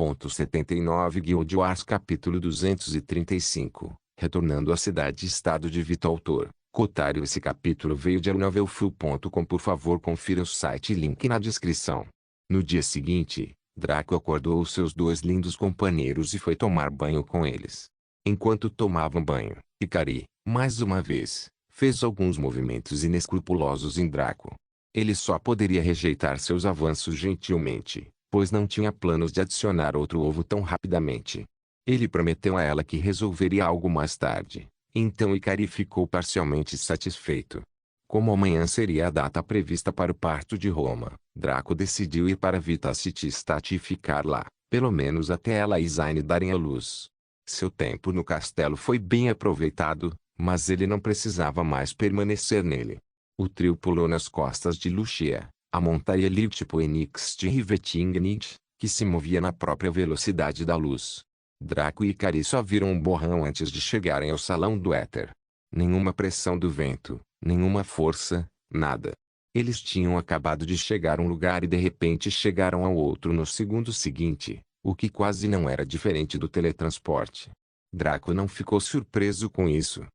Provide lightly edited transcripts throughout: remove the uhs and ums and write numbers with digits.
1.79 Guild Wars capítulo 235 Retornando à cidade-estado de Vita. Autor Cotário. Esse capítulo veio de novelfull.com. Por favor, confira o site, link na descrição. No dia seguinte, Draco acordou os seus dois lindos companheiros e foi tomar banho com eles. Enquanto tomavam banho, Ikari, mais uma vez, fez alguns movimentos inescrupulosos em Draco. Ele só poderia rejeitar seus avanços gentilmente, pois não tinha planos de adicionar outro ovo tão rapidamente. Ele prometeu a ela que resolveria algo mais tarde, então Ikari ficou parcialmente satisfeito. Como amanhã seria a data prevista para o parto de Roma, Draco decidiu ir para Vita City Stat e ficar lá, pelo menos até ela e Zayn darem à luz. Seu tempo no castelo foi bem aproveitado, mas ele não precisava mais permanecer nele. O trio pulou nas costas de Lucia, a montaria tipo Enix de Rivetingnit, que se movia na própria velocidade da luz. Draco e Ikari só viram um borrão antes de chegarem ao salão do éter. Nenhuma pressão do vento, nenhuma força, nada. Eles tinham acabado de chegar a um lugar e de repente chegaram ao outro no segundo seguinte, o que quase não era diferente do teletransporte. Draco não ficou surpreso com isso.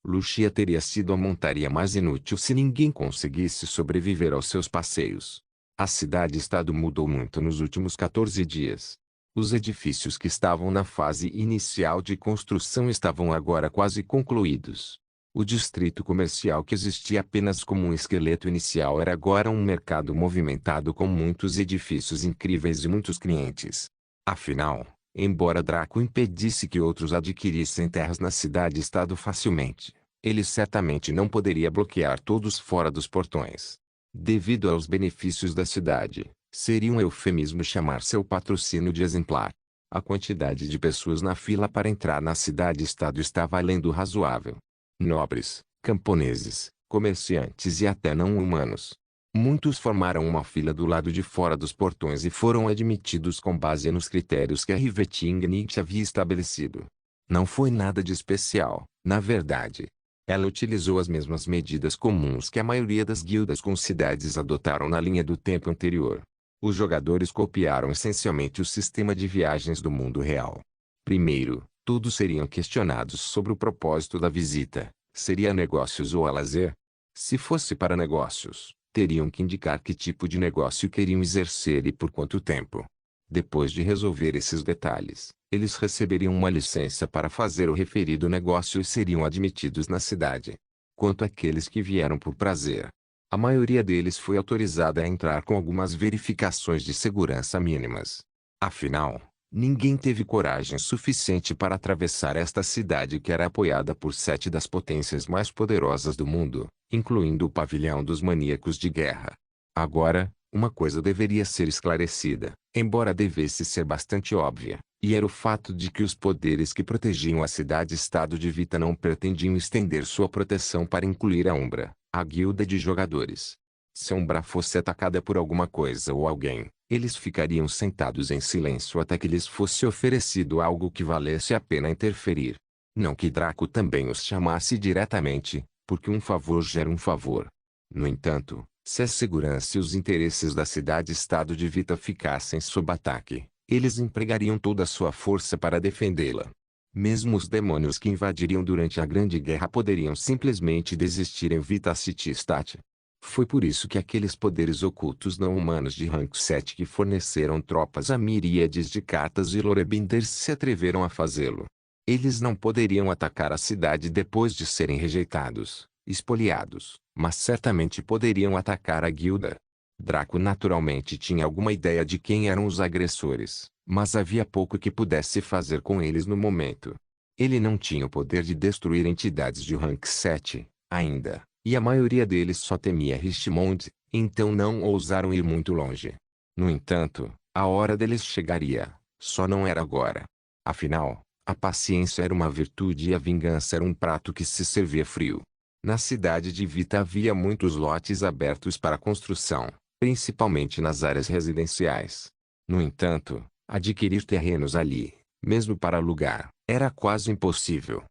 Lucia teria sido a montaria mais inútil se ninguém conseguisse sobreviver aos seus passeios. A cidade-estado mudou muito nos últimos 14 dias. Os edifícios que estavam na fase inicial de construção estavam agora quase concluídos. O distrito comercial, que existia apenas como um esqueleto inicial, era agora um mercado movimentado com muitos edifícios incríveis e muitos clientes. Afinal, embora Draco impedisse que outros adquirissem terras na cidade-estado facilmente, ele certamente não poderia bloquear todos fora dos portões. Devido aos benefícios da cidade, seria um eufemismo chamar seu patrocínio de exemplar. A quantidade de pessoas na fila para entrar na cidade-estado estava além do razoável. Nobres, camponeses, comerciantes e até não-humanos. Muitos formaram uma fila do lado de fora dos portões e foram admitidos com base nos critérios que a Rivetingnit havia estabelecido. Não foi nada de especial, na verdade. Ela utilizou as mesmas medidas comuns que a maioria das guildas com cidades adotaram na linha do tempo anterior. Os jogadores copiaram essencialmente o sistema de viagens do mundo real. Primeiro, todos seriam questionados sobre o propósito da visita. Seria negócios ou a lazer? Se fosse para negócios, teriam que indicar que tipo de negócio queriam exercer e por quanto tempo. Depois de resolver esses detalhes, eles receberiam uma licença para fazer o referido negócio e seriam admitidos na cidade. Quanto àqueles que vieram por prazer, a maioria deles foi autorizada a entrar com algumas verificações de segurança mínimas. Afinal, ninguém teve coragem suficiente para atravessar esta cidade que era apoiada por 7 das potências mais poderosas do mundo, incluindo o pavilhão dos maníacos de guerra. Agora, uma coisa deveria ser esclarecida, embora devesse ser bastante óbvia, e era o fato de que os poderes que protegiam a cidade-estado de Vita não pretendiam estender sua proteção para incluir a Umbra, a guilda de jogadores. Se a Umbra fosse atacada por alguma coisa ou alguém, eles ficariam sentados em silêncio até que lhes fosse oferecido algo que valesse a pena interferir. Não que Draco também os chamasse diretamente, porque um favor gera um favor. No entanto, se a segurança e os interesses da cidade-estado de Vita ficassem sob ataque, eles empregariam toda a sua força para defendê-la. Mesmo os demônios que invadiriam durante a Grande Guerra poderiam simplesmente desistir em Vita City Stat. Foi por isso que aqueles poderes ocultos não-humanos de rank 7 que forneceram tropas a miríades de cartas e lorebinders se atreveram a fazê-lo. Eles não poderiam atacar a cidade depois de serem rejeitados, espoliados, mas certamente poderiam atacar a guilda. Draco naturalmente tinha alguma ideia de quem eram os agressores, mas havia pouco que pudesse fazer com eles no momento. Ele não tinha o poder de destruir entidades de rank 7, ainda, e a maioria deles só temia Richmond, então não ousaram ir muito longe. No entanto, a hora deles chegaria, só não era agora. Afinal, a paciência era uma virtude e a vingança era um prato que se servia frio. Na cidade de Vita havia muitos lotes abertos para construção, principalmente nas áreas residenciais. No entanto, adquirir terrenos ali, mesmo para alugar, era quase impossível.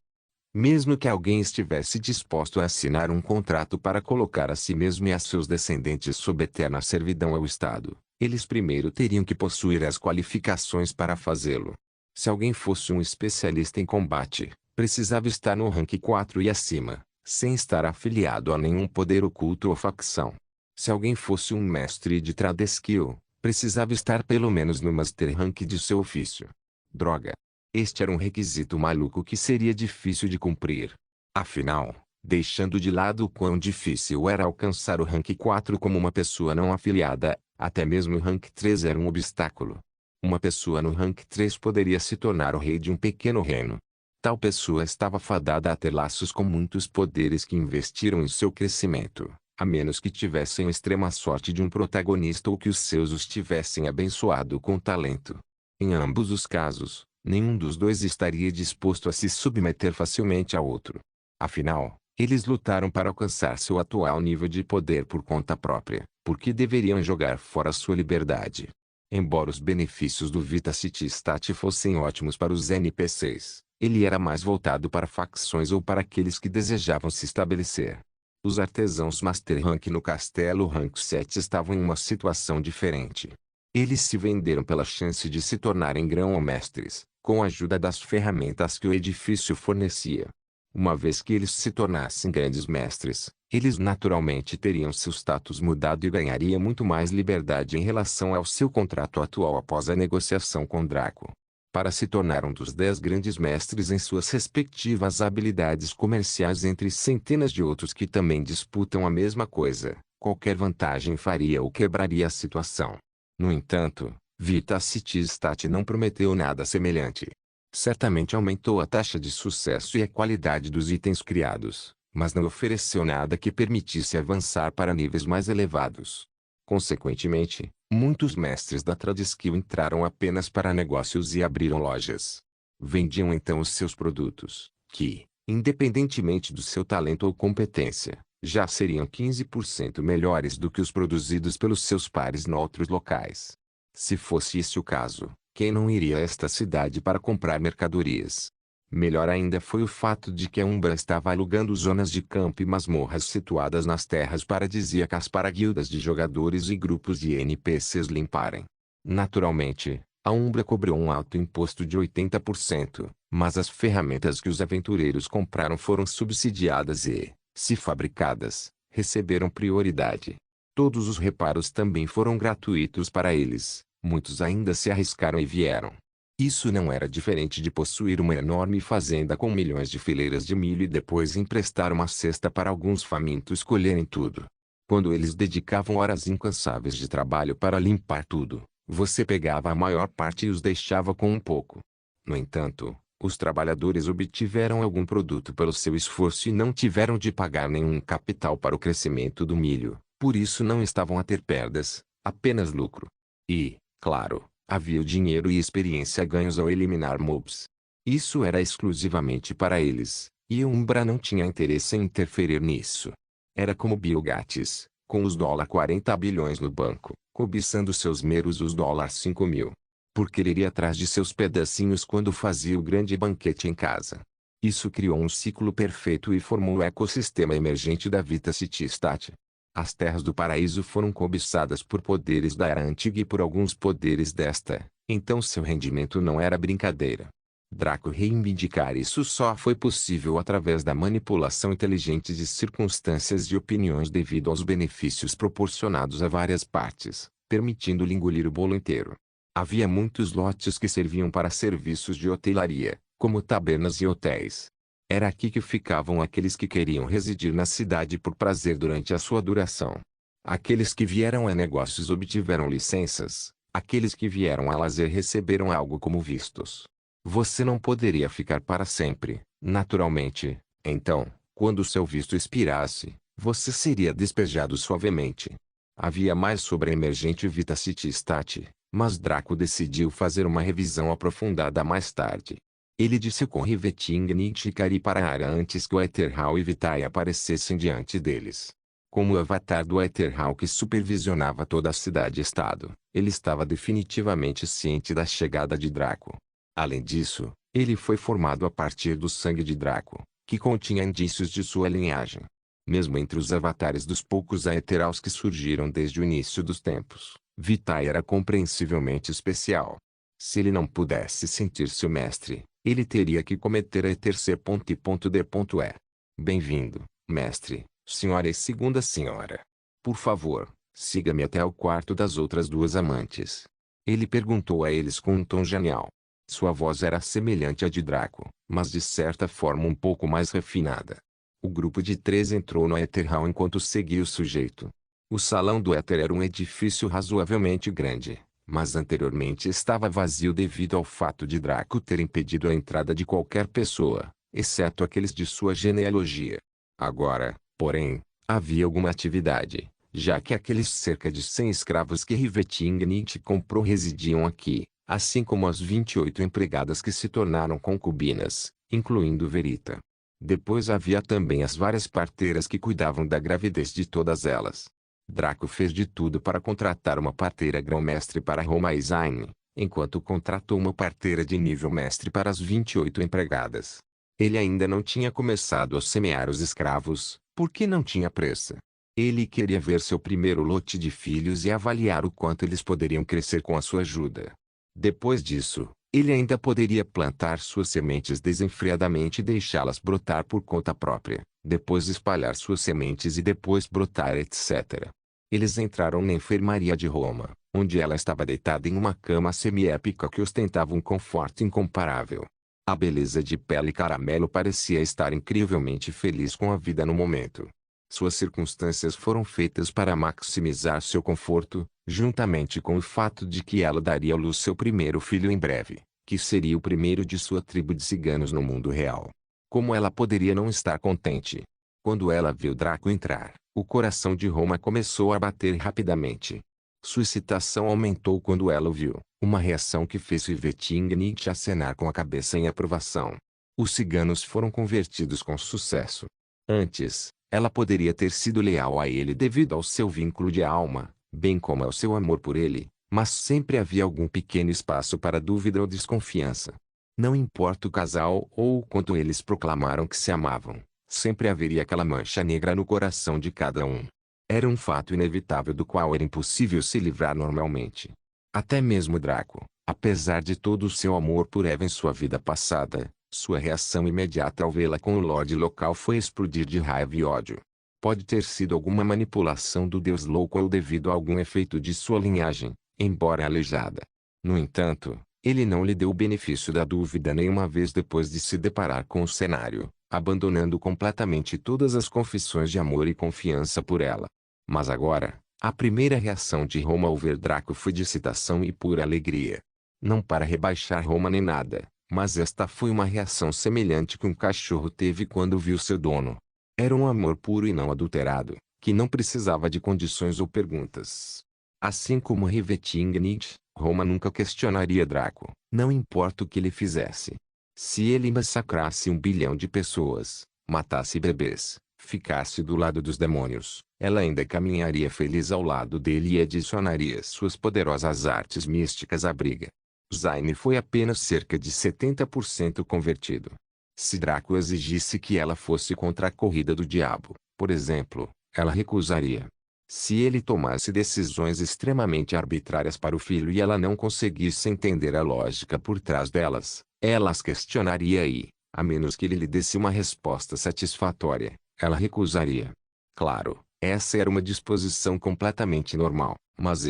Mesmo que alguém estivesse disposto a assinar um contrato para colocar a si mesmo e a seus descendentes sob eterna servidão ao Estado, Eles primeiro teriam que possuir as qualificações para fazê-lo. Se alguém fosse um especialista em combate, precisava estar no rank 4 e acima, sem estar afiliado a nenhum poder oculto ou facção. Se alguém fosse um mestre de trade skill, precisava estar pelo menos no Master Rank de seu ofício. Droga! Este era um requisito maluco que seria difícil de cumprir. Afinal, deixando de lado o quão difícil era alcançar o rank 4 como uma pessoa não afiliada, até mesmo o rank 3 era um obstáculo. Uma pessoa no rank 3 poderia se tornar o rei de um pequeno reino. Tal pessoa estava fadada a ter laços com muitos poderes que investiram em seu crescimento, a menos que tivessem a extrema sorte de um protagonista ou que os seus os tivessem abençoado com talento. Em ambos os casos, nenhum dos dois estaria disposto a se submeter facilmente a outro. Afinal, eles lutaram para alcançar seu atual nível de poder por conta própria, porque deveriam jogar fora sua liberdade. Embora os benefícios do Vita City Stat fossem ótimos para os NPCs, ele era mais voltado para facções ou para aqueles que desejavam se estabelecer. Os artesãos Master Rank no Castelo Rank 7 estavam em uma situação diferente. Eles se venderam pela chance de se tornarem grão-mestres, com a ajuda das ferramentas que o edifício fornecia. Uma vez que eles se tornassem grandes mestres, eles naturalmente teriam seu status mudado e ganharia muito mais liberdade em relação ao seu contrato atual após a negociação com Draco. Para se tornar um dos 10 grandes mestres em suas respectivas habilidades comerciais entre centenas de outros que também disputam a mesma coisa, qualquer vantagem faria ou quebraria a situação. No entanto, Vita City Stat não prometeu nada semelhante. Certamente aumentou a taxa de sucesso e a qualidade dos itens criados, mas não ofereceu nada que permitisse avançar para níveis mais elevados. Consequentemente, muitos mestres da Trade Skill entraram apenas para negócios e abriram lojas. Vendiam então os seus produtos, que, independentemente do seu talento ou competência, já seriam 15% melhores do que os produzidos pelos seus pares em outros locais. Se fosse esse o caso, quem não iria a esta cidade para comprar mercadorias? Melhor ainda foi o fato de que a Umbra estava alugando zonas de campo e masmorras situadas nas terras paradisíacas para guildas de jogadores e grupos de NPCs limparem. Naturalmente, a Umbra cobrou um alto imposto de 80%, mas as ferramentas que os aventureiros compraram foram subsidiadas e, se fabricadas, receberam prioridade. Todos os reparos também foram gratuitos para eles. Muitos ainda se arriscaram e vieram. Isso não era diferente de possuir uma enorme fazenda com milhões de fileiras de milho e depois emprestar uma cesta para alguns famintos colherem tudo. Quando eles dedicavam horas incansáveis de trabalho para limpar tudo, você pegava a maior parte e os deixava com um pouco. No entanto, os trabalhadores obtiveram algum produto pelo seu esforço e não tiveram de pagar nenhum capital para o crescimento do milho, por isso não estavam a ter perdas, apenas lucro. E, claro, havia o dinheiro e experiência ganhos ao eliminar mobs. Isso era exclusivamente para eles, e Umbra não tinha interesse em interferir nisso. Era como Bill Gates, com os $40 bilhões no banco, cobiçando seus meros os $5.000. Porque ele iria atrás de seus pedacinhos quando fazia o grande banquete em casa. Isso criou um ciclo perfeito e formou o ecossistema emergente da Vita City Stat. As terras do paraíso foram cobiçadas por poderes da Era Antiga e por alguns poderes desta, então seu rendimento não era brincadeira. Draco reivindicar isso só foi possível através da manipulação inteligente de circunstâncias e opiniões devido aos benefícios proporcionados a várias partes, permitindo-lhe engolir o bolo inteiro. Havia muitos lotes que serviam para serviços de hotelaria, como tabernas e hotéis. Era aqui que ficavam aqueles que queriam residir na cidade por prazer durante a sua duração. Aqueles que vieram a negócios obtiveram licenças, aqueles que vieram a lazer receberam algo como vistos. Você não poderia ficar para sempre, naturalmente, então, quando seu visto expirasse, você seria despejado suavemente. Havia mais sobre a emergente Vita City Stat, mas Draco decidiu fazer uma revisão aprofundada mais tarde. Ele disse com Riveting Nishikari para a área antes que o Aetherhal e Vitae aparecessem diante deles. Como o avatar do Aetherhal que supervisionava toda a cidade-estado, ele estava definitivamente ciente da chegada de Draco. Além disso, ele foi formado a partir do sangue de Draco, que continha indícios de sua linhagem. Mesmo entre os avatares dos poucos Aetherals que surgiram desde o início dos tempos, Vitae era compreensivelmente especial. Se ele não pudesse sentir-se o mestre, ele teria que cometer a ETC.I.D.E. Bem-vindo, mestre, senhora e segunda senhora. Por favor, siga-me até o quarto das outras duas amantes. Ele perguntou a eles com um tom genial. Sua voz era semelhante à de Draco, mas de certa forma um pouco mais refinada. O grupo de três entrou no Ether Hall enquanto seguia o sujeito. O salão do Éter era um edifício razoavelmente grande, mas anteriormente estava vazio devido ao fato de Draco ter impedido a entrada de qualquer pessoa, exceto aqueles de sua genealogia. Agora, porém, havia alguma atividade, já que aqueles cerca de 100 escravos que Rivetingnicht comprou residiam aqui, assim como as 28 empregadas que se tornaram concubinas, incluindo Verita. Depois havia também as várias parteiras que cuidavam da gravidez de todas elas. Draco fez de tudo para contratar uma parteira grão-mestre para Roma e Zayn, enquanto contratou uma parteira de nível mestre para as 28 empregadas. Ele ainda não tinha começado a semear os escravos, porque não tinha pressa. Ele queria ver seu primeiro lote de filhos e avaliar o quanto eles poderiam crescer com a sua ajuda. Depois disso, ele ainda poderia plantar suas sementes desenfreadamente e deixá-las brotar por conta própria, depois espalhar suas sementes e depois brotar, etc. Eles entraram na enfermaria de Roma, onde ela estava deitada em uma cama semi-épica que ostentava um conforto incomparável. A beleza de pele caramelo parecia estar incrivelmente feliz com a vida no momento. Suas circunstâncias foram feitas para maximizar seu conforto, juntamente com o fato de que ela daria à luz seu primeiro filho em breve, que seria o primeiro de sua tribo de ciganos no mundo real. Como ela poderia não estar contente? Quando ela viu Draco entrar, o coração de Roma começou a bater rapidamente. Sua excitação aumentou quando ela o viu, uma reação que fez Rivetingnicht acenar com a cabeça em aprovação. Os ciganos foram convertidos com sucesso. Antes, ela poderia ter sido leal a ele devido ao seu vínculo de alma, bem como ao seu amor por ele, mas sempre havia algum pequeno espaço para dúvida ou desconfiança. Não importa o casal ou o quanto eles proclamaram que se amavam, sempre haveria aquela mancha negra no coração de cada um. Era um fato inevitável do qual era impossível se livrar normalmente. Até mesmo Draco, apesar de todo o seu amor por Eva em sua vida passada, sua reação imediata ao vê-la com o Lorde local foi explodir de raiva e ódio. Pode ter sido alguma manipulação do deus louco ou devido a algum efeito de sua linhagem, embora aleijada. No entanto, ele não lhe deu o benefício da dúvida nenhuma vez depois de se deparar com o cenário, abandonando completamente todas as confissões de amor e confiança por ela. Mas agora, a primeira reação de Roma ao ver Draco foi de excitação e pura alegria. Não para rebaixar Roma nem nada, mas esta foi uma reação semelhante que um cachorro teve quando viu seu dono. Era um amor puro e não adulterado, que não precisava de condições ou perguntas. Assim como Rivetingnicht, Roma nunca questionaria Draco, não importa o que ele fizesse. Se ele massacrasse 1 bilhão de pessoas, matasse bebês, ficasse do lado dos demônios, ela ainda caminharia feliz ao lado dele e adicionaria suas poderosas artes místicas à briga. Zayn foi apenas cerca de 70% convertido. Se Draco exigisse que ela fosse contra a corrida do diabo, por exemplo, ela recusaria. Se ele tomasse decisões extremamente arbitrárias para o filho e ela não conseguisse entender a lógica por trás delas, ela as questionaria e, a menos que ele lhe desse uma resposta satisfatória, ela recusaria. Claro, essa era uma disposição completamente normal, mas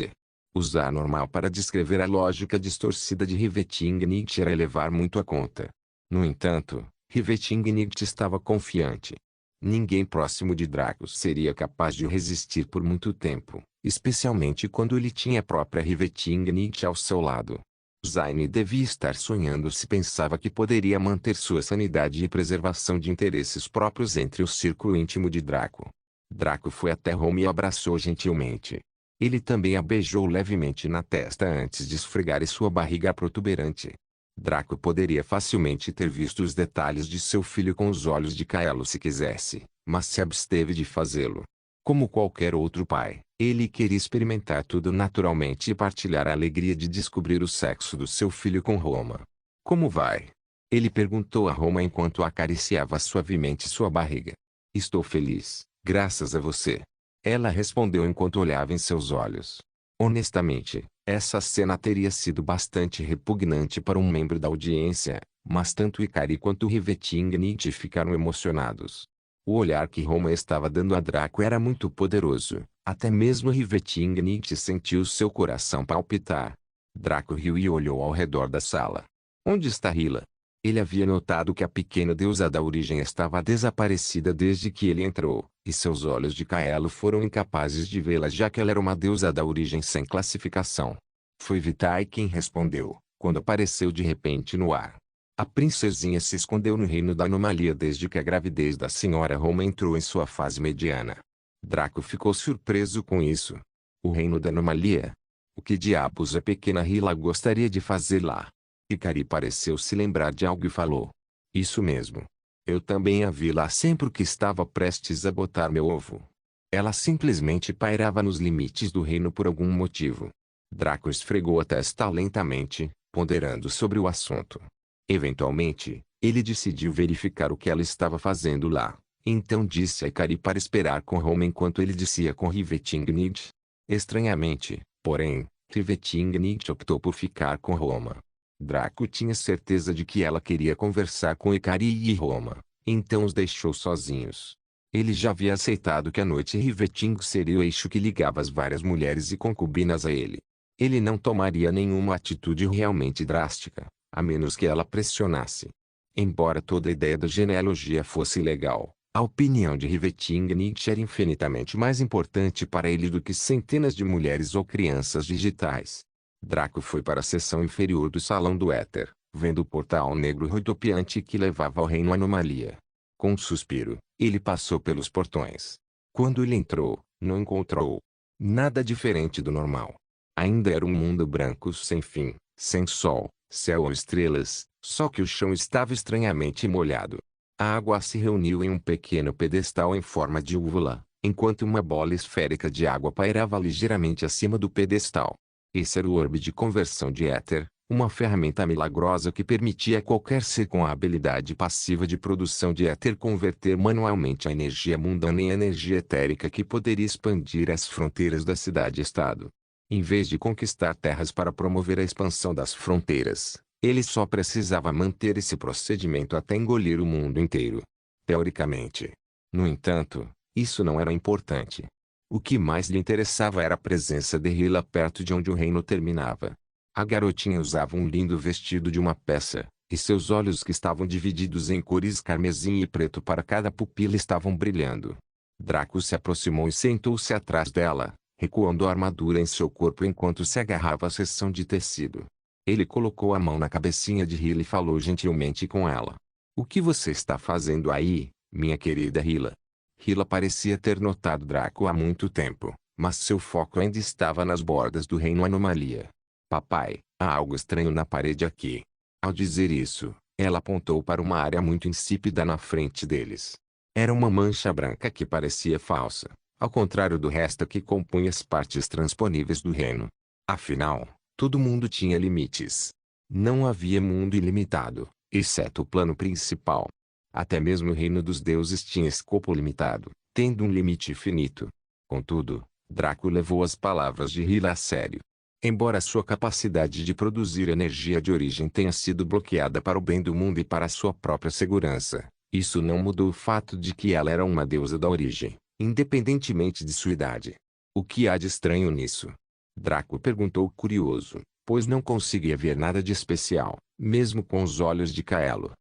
usar normal para descrever a lógica distorcida de Rivetingnicht era elevar muito a conta. No entanto, Rivetingnicht estava confiante. Ninguém próximo de Draco seria capaz de resistir por muito tempo, especialmente quando ele tinha a própria Rivetingnicht ao seu lado. Zayn devia estar sonhando se pensava que poderia manter sua sanidade e preservação de interesses próprios entre o círculo íntimo de Draco. Draco foi até Roma e a abraçou gentilmente. Ele também a beijou levemente na testa antes de esfregar sua barriga protuberante. Draco poderia facilmente ter visto os detalhes de seu filho com os olhos de Caelo se quisesse, mas se absteve de fazê-lo. Como qualquer outro pai, ele queria experimentar tudo naturalmente e partilhar a alegria de descobrir o sexo do seu filho com Roma. Como vai? Ele perguntou a Roma enquanto acariciava suavemente sua barriga. Estou feliz, graças a você. Ela respondeu enquanto olhava em seus olhos. Honestamente, essa cena teria sido bastante repugnante para um membro da audiência, mas tanto Ikari quanto Rivetinghnit ficaram emocionados. O olhar que Roma estava dando a Draco era muito poderoso, até mesmo Rivetinghnit sentiu seu coração palpitar. Draco riu e olhou ao redor da sala. Onde está Hila? Ele havia notado que a pequena deusa da origem estava desaparecida desde que ele entrou, e seus olhos de Kaelo foram incapazes de vê-la já que ela era uma deusa da origem sem classificação. Foi Vitae quem respondeu, quando apareceu de repente no ar. A princesinha se escondeu no reino da anomalia desde que a gravidez da senhora Roma entrou em sua fase mediana. Draco ficou surpreso com isso. O reino da anomalia? O que diabos a pequena Hila gostaria de fazer lá? Ikari pareceu se lembrar de algo e falou. Isso mesmo. Eu também a vi lá sempre que estava prestes a botar meu ovo. Ela simplesmente pairava nos limites do reino por algum motivo. Draco esfregou a testa lentamente, ponderando sobre o assunto. Eventualmente, ele decidiu verificar o que ela estava fazendo lá. Então disse a Ikari para esperar com Roma enquanto ele descia com Rivetinghnit. Estranhamente, porém, Rivetinghnit optou por ficar com Roma. Draco tinha certeza de que ela queria conversar com Ikari e Roma, então os deixou sozinhos. Ele já havia aceitado que a noite Riveting seria o eixo que ligava as várias mulheres e concubinas a ele. Ele não tomaria nenhuma atitude realmente drástica, a menos que ela pressionasse. Embora toda a ideia da genealogia fosse legal, a opinião de Rivetinghnit era infinitamente mais importante para ele do que centenas de mulheres ou crianças digitais. Draco foi para a seção inferior do Salão do Éter, vendo o portal negro rodopiante que levava ao reino Anomalia. Com um suspiro, ele passou pelos portões. Quando ele entrou, não encontrou nada diferente do normal. Ainda era um mundo branco sem fim, sem sol, céu ou estrelas, só que o chão estava estranhamente molhado. A água se reuniu em um pequeno pedestal em forma de úvula, enquanto uma bola esférica de água pairava ligeiramente acima do pedestal. Esse era o orbe de conversão de éter, uma ferramenta milagrosa que permitia a qualquer ser com a habilidade passiva de produção de éter converter manualmente a energia mundana em energia etérica que poderia expandir as fronteiras da cidade-estado. Em vez de conquistar terras para promover a expansão das fronteiras, ele só precisava manter esse procedimento até engolir o mundo inteiro. Teoricamente. No entanto, isso não era importante. O que mais lhe interessava era a presença de Hila perto de onde o reino terminava. A garotinha usava um lindo vestido de uma peça, e seus olhos que estavam divididos em cores carmesim e preto para cada pupila estavam brilhando. Draco se aproximou e sentou-se atrás dela, recuando a armadura em seu corpo enquanto se agarrava à seção de tecido. Ele colocou a mão na cabecinha de Hila e falou gentilmente com ela. O que você está fazendo aí, minha querida Hila? Hila parecia ter notado Draco há muito tempo, mas seu foco ainda estava nas bordas do reino Anomalia. Papai, há algo estranho na parede aqui. Ao dizer isso, ela apontou para uma área muito insípida na frente deles. Era uma mancha branca que parecia falsa, ao contrário do resto que compunha as partes transponíveis do reino. Afinal, todo mundo tinha limites. Não havia mundo ilimitado, exceto o plano principal. Até mesmo o reino dos deuses tinha escopo limitado, tendo um limite finito. Contudo, Draco levou as palavras de Hila a sério. Embora sua capacidade de produzir energia de origem tenha sido bloqueada para o bem do mundo e para sua própria segurança, isso não mudou o fato de que ela era uma deusa da origem, independentemente de sua idade. O que há de estranho nisso? Draco perguntou curioso, pois não conseguia ver nada de especial, mesmo com os olhos de Kaelo.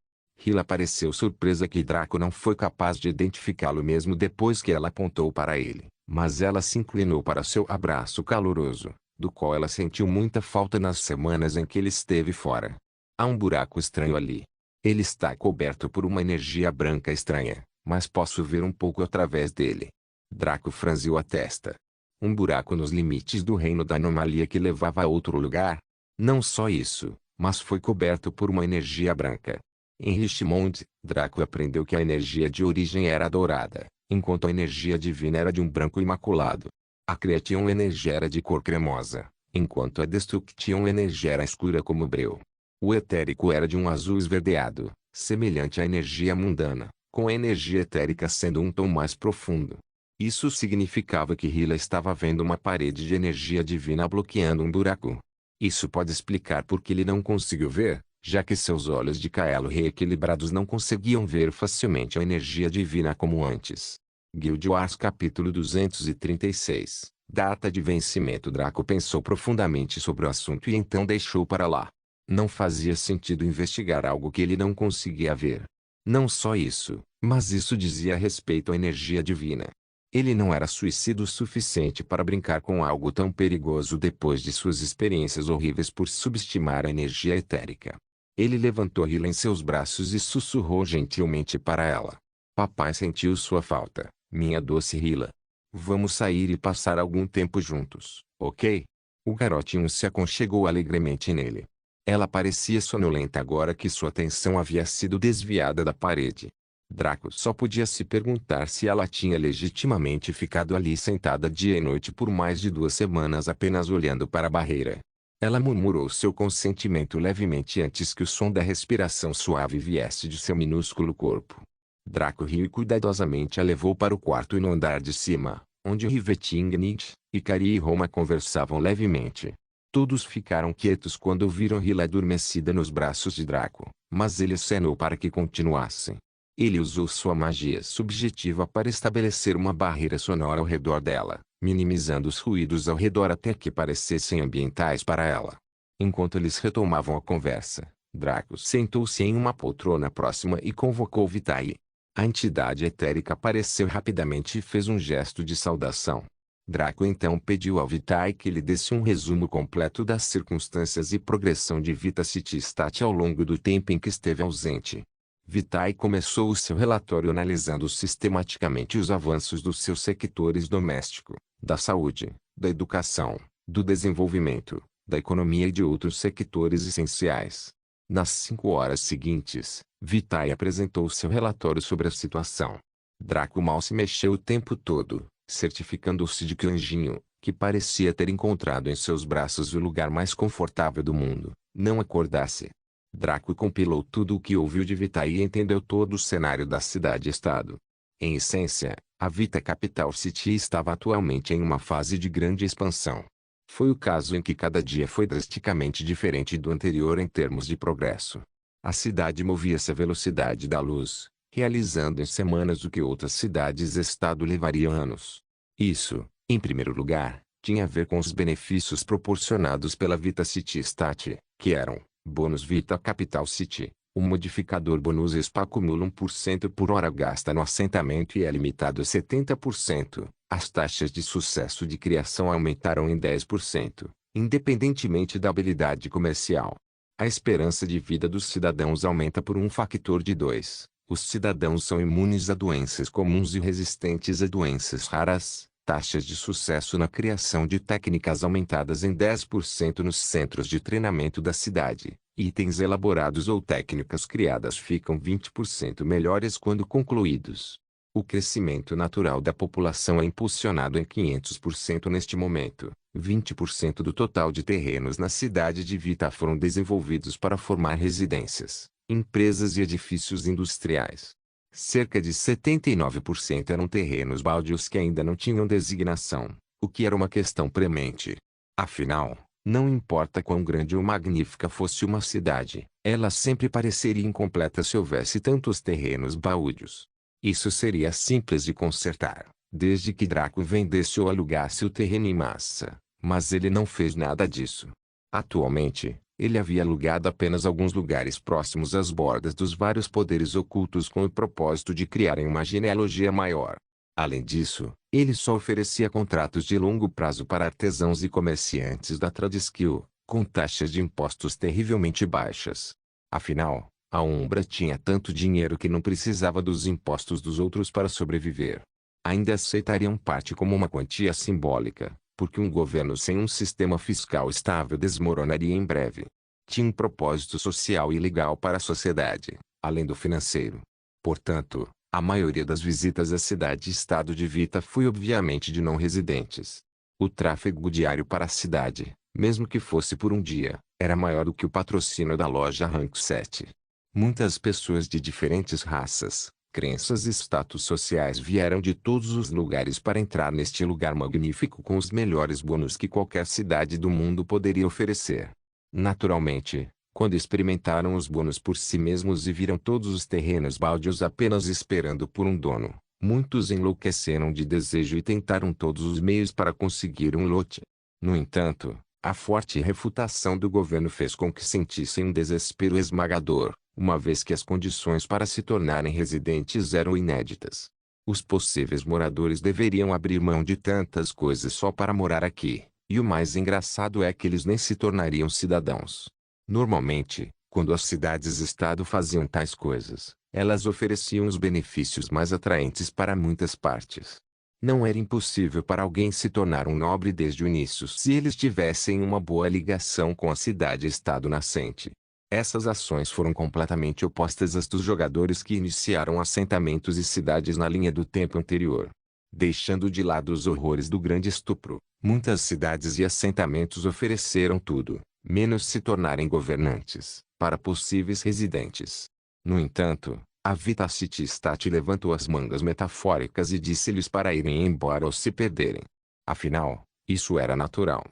Hila pareceu surpresa que Draco não foi capaz de identificá-lo mesmo depois que ela apontou para ele, mas ela se inclinou para seu abraço caloroso, do qual ela sentiu muita falta nas semanas em que ele esteve fora. Há um buraco estranho ali. Ele está coberto por uma energia branca estranha, mas posso ver um pouco através dele. Draco franziu a testa. Um buraco nos limites do reino da anomalia que levava a outro lugar? Não só isso, mas foi coberto por uma energia branca. Em Richmond, Draco aprendeu que a energia de origem era dourada, enquanto a energia divina era de um branco imaculado. A Creation Energy era de cor cremosa, enquanto a Destruction Energy era escura como breu. O etérico era de um azul esverdeado, semelhante à energia mundana, com a energia etérica sendo um tom mais profundo. Isso significava que Hila estava vendo uma parede de energia divina bloqueando um buraco. Isso pode explicar por que ele não conseguiu ver, já que seus olhos de Kaelo reequilibrados não conseguiam ver facilmente a energia divina como antes. Guild Wars capítulo 236. Data de vencimento. Draco pensou profundamente sobre o assunto e então deixou para lá. Não fazia sentido investigar algo que ele não conseguia ver. Não só isso, mas isso dizia respeito à energia divina. Ele não era suicida o suficiente para brincar com algo tão perigoso depois de suas experiências horríveis por subestimar a energia etérica. Ele levantou Hila em seus braços e sussurrou gentilmente para ela. Papai sentiu sua falta, minha doce Hila. Vamos sair e passar algum tempo juntos, ok? O garotinho se aconchegou alegremente nele. Ela parecia sonolenta agora que sua atenção havia sido desviada da parede. Draco só podia se perguntar se ela tinha legitimamente ficado ali sentada dia e noite por mais de 2 semanas apenas olhando para a barreira. Ela murmurou seu consentimento levemente antes que o som da respiração suave viesse de seu minúsculo corpo. Draco riu e cuidadosamente a levou para o quarto e no andar de cima, onde Rivetingnit, Ikari e Roma conversavam levemente. Todos ficaram quietos quando viram Hila adormecida nos braços de Draco, mas ele acenou para que continuassem. Ele usou sua magia subjetiva para estabelecer uma barreira sonora ao redor dela, minimizando os ruídos ao redor até que parecessem ambientais para ela. Enquanto eles retomavam a conversa, Draco sentou-se em uma poltrona próxima e convocou Vitae. A entidade etérica apareceu rapidamente e fez um gesto de saudação. Draco então pediu ao Vitae que lhe desse um resumo completo das circunstâncias e progressão de Vita City Stat ao longo do tempo em que esteve ausente. Vitae começou o seu relatório analisando sistematicamente os avanços dos seus sectores doméstico, da saúde, da educação, do desenvolvimento, da economia e de outros sectores essenciais. Nas 5 horas seguintes, Vitae apresentou seu relatório sobre a situação. Draco mal se mexeu o tempo todo, certificando-se de que o anjinho, que parecia ter encontrado em seus braços o lugar mais confortável do mundo, não acordasse. Draco compilou tudo o que ouviu de Vitae e entendeu todo o cenário da cidade-estado. Em essência, a Vita Capital City estava atualmente em uma fase de grande expansão. Foi o caso em que cada dia foi drasticamente diferente do anterior em termos de progresso. A cidade movia-se à velocidade da luz, realizando em semanas o que outras cidades-estado levariam anos. Isso, em primeiro lugar, tinha a ver com os benefícios proporcionados pela Vita City Stat, que eram: bônus Vita Capital City, o modificador bônus SPA acumula 1% por hora gasta no assentamento e é limitado a 70%. As taxas de sucesso de criação aumentaram em 10%, independentemente da habilidade comercial. A esperança de vida dos cidadãos aumenta por um factor de 2. Os cidadãos são imunes a doenças comuns e resistentes a doenças raras. Taxas de sucesso na criação de técnicas aumentadas em 10% nos centros de treinamento da cidade. Itens elaborados ou técnicas criadas ficam 20% melhores quando concluídos. O crescimento natural da população é impulsionado em 500% neste momento. 20% do total de terrenos na cidade de Vita foram desenvolvidos para formar residências, empresas e edifícios industriais. Cerca de 79% eram terrenos baldios que ainda não tinham designação, o que era uma questão premente. Afinal, não importa quão grande ou magnífica fosse uma cidade, ela sempre pareceria incompleta se houvesse tantos terrenos baldios. Isso seria simples de consertar, desde que Draco vendesse ou alugasse o terreno em massa, mas ele não fez nada disso. Atualmente, ele havia alugado apenas alguns lugares próximos às bordas dos vários poderes ocultos com o propósito de criarem uma genealogia maior. Além disso, ele só oferecia contratos de longo prazo para artesãos e comerciantes da Tradiskill, com taxas de impostos terrivelmente baixas. Afinal, a Umbra tinha tanto dinheiro que não precisava dos impostos dos outros para sobreviver. Ainda aceitariam parte como uma quantia simbólica, porque um governo sem um sistema fiscal estável desmoronaria em breve. Tinha um propósito social e legal para a sociedade, além do financeiro. Portanto, a maioria das visitas à cidade-estado de Vita foi obviamente de não residentes. O tráfego diário para a cidade, mesmo que fosse por um dia, era maior do que o patrocínio da loja Rank 7. Muitas pessoas de diferentes raças, crenças e status sociais vieram de todos os lugares para entrar neste lugar magnífico com os melhores bônus que qualquer cidade do mundo poderia oferecer. Naturalmente, quando experimentaram os bônus por si mesmos e viram todos os terrenos baldios apenas esperando por um dono, muitos enlouqueceram de desejo e tentaram todos os meios para conseguir um lote. No entanto, a forte refutação do governo fez com que sentissem um desespero esmagador, uma vez que as condições para se tornarem residentes eram inéditas. Os possíveis moradores deveriam abrir mão de tantas coisas só para morar aqui, e o mais engraçado é que eles nem se tornariam cidadãos. Normalmente, quando as cidades-estado faziam tais coisas, elas ofereciam os benefícios mais atraentes para muitas partes. Não era impossível para alguém se tornar um nobre desde o início se eles tivessem uma boa ligação com a cidade-estado nascente. Essas ações foram completamente opostas às dos jogadores que iniciaram assentamentos e cidades na linha do tempo anterior. Deixando de lado os horrores do grande estupro, muitas cidades e assentamentos ofereceram tudo, menos se tornarem governantes, para possíveis residentes. No entanto, a Vita City State levantou as mangas metafóricas e disse-lhes para irem embora ou se perderem. Afinal, isso era natural.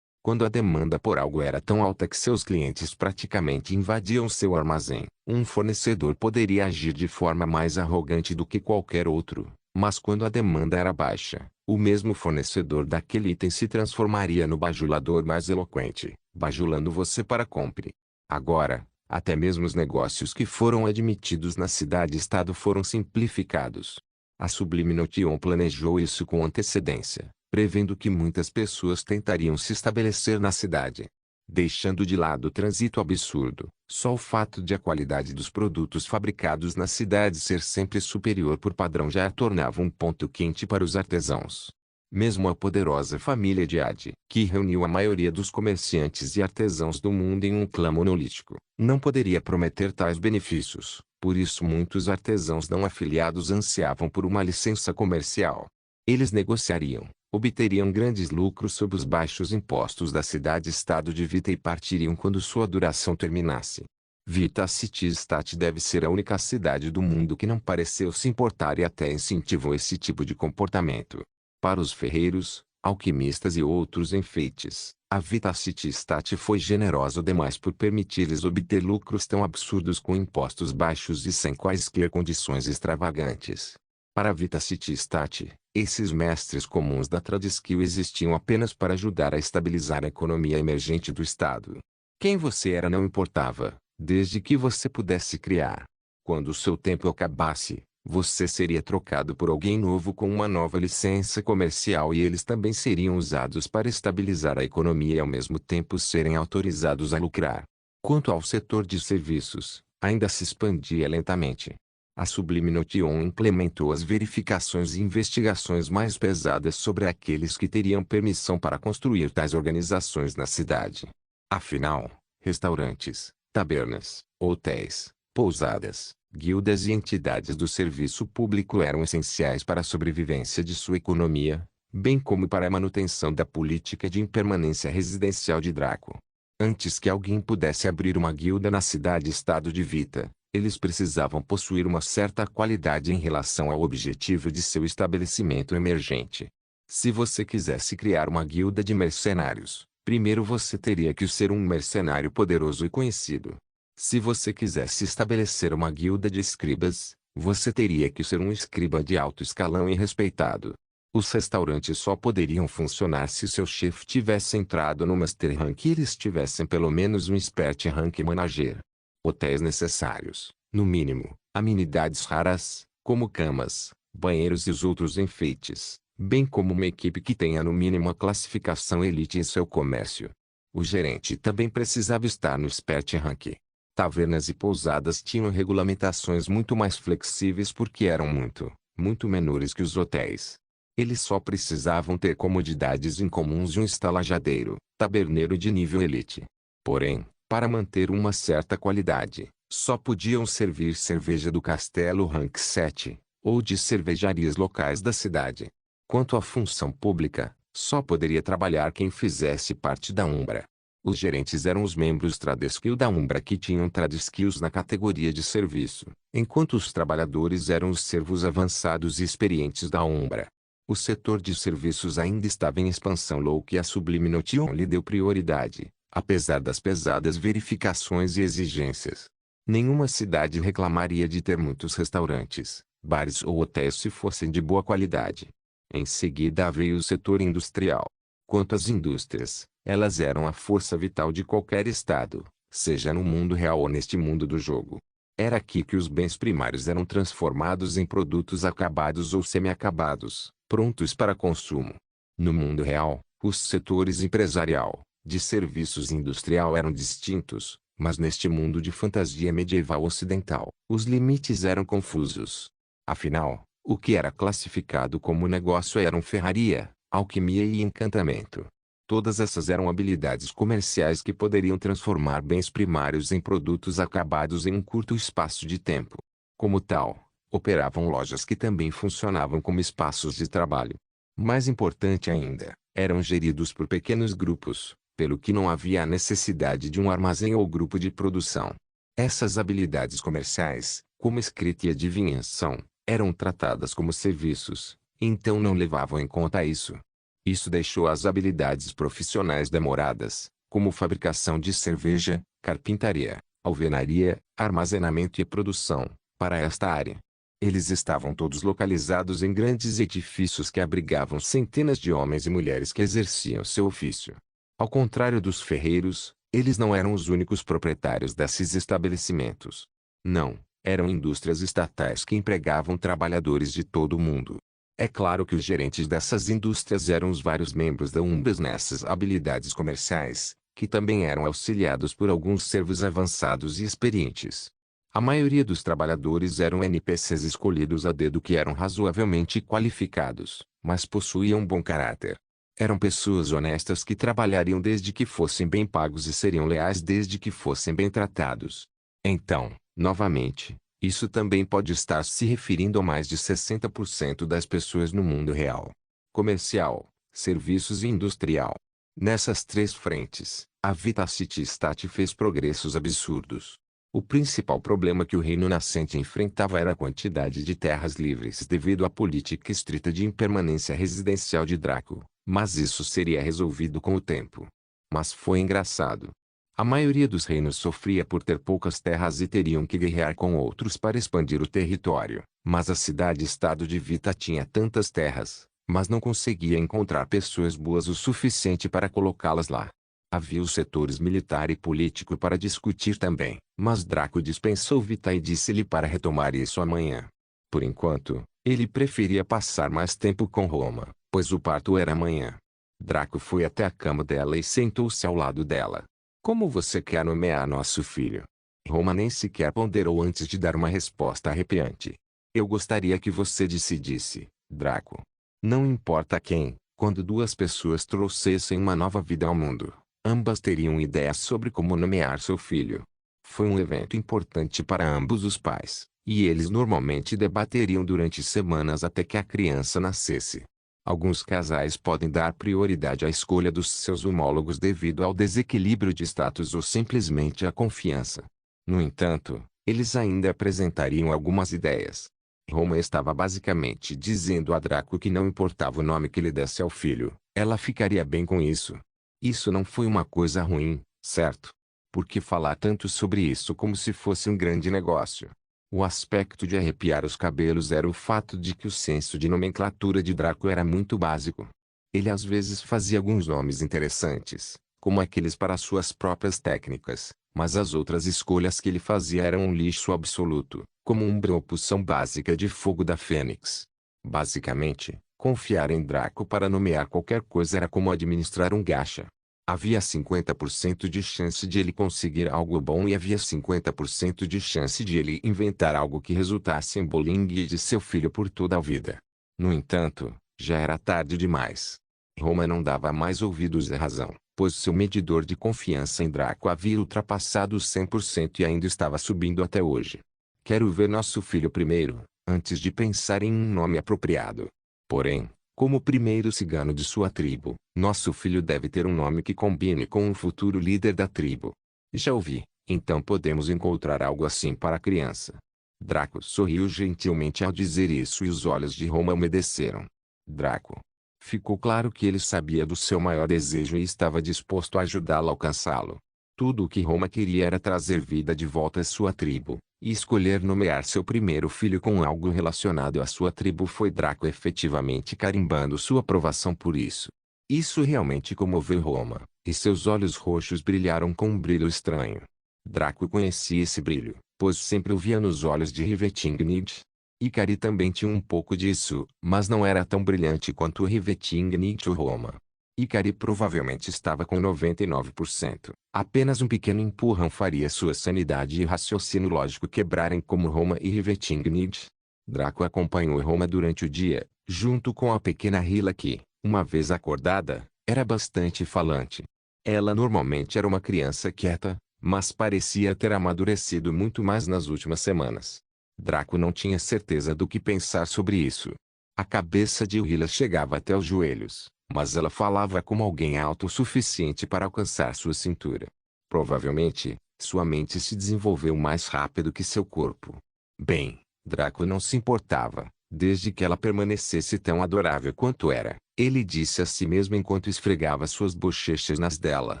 Quando a demanda por algo era tão alta que seus clientes praticamente invadiam seu armazém, um fornecedor poderia agir de forma mais arrogante do que qualquer outro, mas quando a demanda era baixa, o mesmo fornecedor daquele item se transformaria no bajulador mais eloquente, bajulando você para compre. Agora, até mesmo os negócios que foram admitidos na cidade-estado foram simplificados. A Sublime Notion planejou isso com antecedência, prevendo que muitas pessoas tentariam se estabelecer na cidade. Deixando de lado o trânsito absurdo, só o fato de a qualidade dos produtos fabricados na cidade ser sempre superior por padrão já a tornava um ponto quente para os artesãos. Mesmo a poderosa família de Ade, que reuniu a maioria dos comerciantes e artesãos do mundo em um clã monolítico, não poderia prometer tais benefícios, por isso muitos artesãos não afiliados ansiavam por uma licença comercial. Eles negociariam, obteriam grandes lucros sob os baixos impostos da cidade-estado de Vita e partiriam quando sua duração terminasse. Vita City State deve ser a única cidade do mundo que não pareceu se importar e até incentivou esse tipo de comportamento. Para os ferreiros, alquimistas e outros enfeites, a Vita City State foi generosa demais por permitir-lhes obter lucros tão absurdos com impostos baixos e sem quaisquer condições extravagantes. Para a Vita City State, esses mestres comuns da Tradiskill existiam apenas para ajudar a estabilizar a economia emergente do estado. Quem você era não importava, desde que você pudesse criar. Quando o seu tempo acabasse, você seria trocado por alguém novo com uma nova licença comercial e eles também seriam usados para estabilizar a economia e ao mesmo tempo serem autorizados a lucrar. Quanto ao setor de serviços, ainda se expandia lentamente. A Sublime Notion implementou as verificações e investigações mais pesadas sobre aqueles que teriam permissão para construir tais organizações na cidade. Afinal, restaurantes, tabernas, hotéis, pousadas, guildas e entidades do serviço público eram essenciais para a sobrevivência de sua economia, bem como para a manutenção da política de impermanência residencial de Draco. Antes que alguém pudesse abrir uma guilda na cidade-estado de Vita, eles precisavam possuir uma certa qualidade em relação ao objetivo de seu estabelecimento emergente. Se você quisesse criar uma guilda de mercenários, primeiro você teria que ser um mercenário poderoso e conhecido. Se você quisesse estabelecer uma guilda de escribas, você teria que ser um escriba de alto escalão e respeitado. Os restaurantes só poderiam funcionar se seu chefe tivesse entrado no Master Rank e eles tivessem pelo menos um Expert Rank Manager. Hotéis necessários, no mínimo, amenidades raras, como camas, banheiros e os outros enfeites, bem como uma equipe que tenha no mínimo a classificação Elite em seu comércio. O gerente também precisava estar no Expert Rank. Tavernas e pousadas tinham regulamentações muito mais flexíveis porque eram muito menores que os hotéis. Eles só precisavam ter comodidades incomuns e um estalajadeiro, taberneiro de nível Elite. Porém, para manter uma certa qualidade, só podiam servir cerveja do Castelo Rank 7, ou de cervejarias locais da cidade. Quanto à função pública, só poderia trabalhar quem fizesse parte da Umbra. Os gerentes eram os membros Trade-Skill da Umbra que tinham Trade-Skills na categoria de serviço, enquanto os trabalhadores eram os servos avançados e experientes da Umbra. O setor de serviços ainda estava em expansão louca e a Sublime Notion lhe deu prioridade, apesar das pesadas verificações e exigências. Nenhuma cidade reclamaria de ter muitos restaurantes, bares ou hotéis se fossem de boa qualidade. Em seguida veio o setor industrial. Quanto às indústrias, elas eram a força vital de qualquer estado, seja no mundo real ou neste mundo do jogo. Era aqui que os bens primários eram transformados em produtos acabados ou semi-acabados, prontos para consumo. No mundo real, os setores empresarial, de serviços e industrial eram distintos, mas neste mundo de fantasia medieval ocidental, os limites eram confusos. Afinal, o que era classificado como negócio eram ferraria, alquimia e encantamento. Todas essas eram habilidades comerciais que poderiam transformar bens primários em produtos acabados em um curto espaço de tempo. Como tal, operavam lojas que também funcionavam como espaços de trabalho. Mais importante ainda, eram geridos por pequenos grupos, pelo que não havia a necessidade de um armazém ou grupo de produção. Essas habilidades comerciais, como escrita e adivinhação, eram tratadas como serviços, então não levavam em conta isso. Isso deixou as habilidades profissionais demoradas, como fabricação de cerveja, carpintaria, alvenaria, armazenamento e produção, para esta área. Eles estavam todos localizados em grandes edifícios que abrigavam centenas de homens e mulheres que exerciam seu ofício. Ao contrário dos ferreiros, eles não eram os únicos proprietários desses estabelecimentos. Não, eram indústrias estatais que empregavam trabalhadores de todo o mundo. É claro que os gerentes dessas indústrias eram os vários membros da Umbras nessas habilidades comerciais, que também eram auxiliados por alguns servos avançados e experientes. A maioria dos trabalhadores eram NPCs escolhidos a dedo que eram razoavelmente qualificados, mas possuíam bom caráter. Eram pessoas honestas que trabalhariam desde que fossem bem pagos e seriam leais desde que fossem bem tratados. Então, novamente, isso também pode estar se referindo a mais de 60% das pessoas no mundo real. Comercial, serviços e industrial. Nessas três frentes, a Vitacity Stat fez progressos absurdos. O principal problema que o reino nascente enfrentava era a quantidade de terras livres devido à política estrita de impermanência residencial de Draco, mas isso seria resolvido com o tempo. Mas foi engraçado. A maioria dos reinos sofria por ter poucas terras e teriam que guerrear com outros para expandir o território, mas a cidade-estado de Vita tinha tantas terras, mas não conseguia encontrar pessoas boas o suficiente para colocá-las lá. Havia os setores militar e político para discutir também, mas Draco dispensou Vita e disse-lhe para retomar isso amanhã. Por enquanto, ele preferia passar mais tempo com Roma, pois o parto era amanhã. Draco foi até a cama dela e sentou-se ao lado dela. Como você quer nomear nosso filho? Roma nem sequer ponderou antes de dar uma resposta arrepiante. Eu gostaria que você decidisse, Draco. Não importa quem, quando duas pessoas trouxessem uma nova vida ao mundo, ambas teriam ideias sobre como nomear seu filho. Foi um evento importante para ambos os pais, e eles normalmente debateriam durante semanas até que a criança nascesse. Alguns casais podem dar prioridade à escolha dos seus homólogos devido ao desequilíbrio de status ou simplesmente à confiança. No entanto, eles ainda apresentariam algumas ideias. Roma estava basicamente dizendo a Draco que não importava o nome que lhe desse ao filho, ela ficaria bem com isso. Isso não foi uma coisa ruim, certo? Por que falar tanto sobre isso como se fosse um grande negócio? O aspecto de arrepiar os cabelos era o fato de que o senso de nomenclatura de Draco era muito básico. Ele às vezes fazia alguns nomes interessantes, como aqueles para suas próprias técnicas, mas as outras escolhas que ele fazia eram um lixo absoluto, como uma opção básica de fogo da Fênix. Basicamente, confiar em Draco para nomear qualquer coisa era como administrar um gacha. Havia 50% de chance de ele conseguir algo bom e havia 50% de chance de ele inventar algo que resultasse em bullying de seu filho por toda a vida. No entanto, já era tarde demais. Roma não dava mais ouvidos à razão, pois seu medidor de confiança em Draco havia ultrapassado os 100% e ainda estava subindo até hoje. Quero ver nosso filho primeiro, antes de pensar em um nome apropriado. Porém, Como primeiro cigano de sua tribo, nosso filho deve ter um nome que combine com o futuro líder da tribo. Já ouvi, então podemos encontrar algo assim para a criança. Draco sorriu gentilmente ao dizer isso e os olhos de Roma umedeceram. Draco. Ficou claro que ele sabia do seu maior desejo e estava disposto a ajudá-lo a alcançá-lo. Tudo o que Roma queria era trazer vida de volta à sua tribo, e escolher nomear seu primeiro filho com algo relacionado à sua tribo foi Draco efetivamente carimbando sua aprovação por isso. Isso realmente comoveu Roma, e seus olhos roxos brilharam com um brilho estranho. Draco conhecia esse brilho, pois sempre o via nos olhos de Rivetingnid. Ikari também tinha um pouco disso, mas não era tão brilhante quanto Rivetingnid ou Roma. Ikari provavelmente estava com 99%. Apenas um pequeno empurrão faria sua sanidade e raciocínio lógico quebrarem como Roma e Rivetingnid. Draco acompanhou Roma durante o dia, junto com a pequena Hila que, uma vez acordada, era bastante falante. Ela normalmente era uma criança quieta, mas parecia ter amadurecido muito mais nas últimas semanas. Draco não tinha certeza do que pensar sobre isso. A cabeça de Hila chegava até os joelhos, mas ela falava como alguém alto o suficiente para alcançar sua cintura. Provavelmente, sua mente se desenvolveu mais rápido que seu corpo. Bem, Draco não se importava, desde que ela permanecesse tão adorável quanto era, ele disse a si mesmo enquanto esfregava suas bochechas nas dela.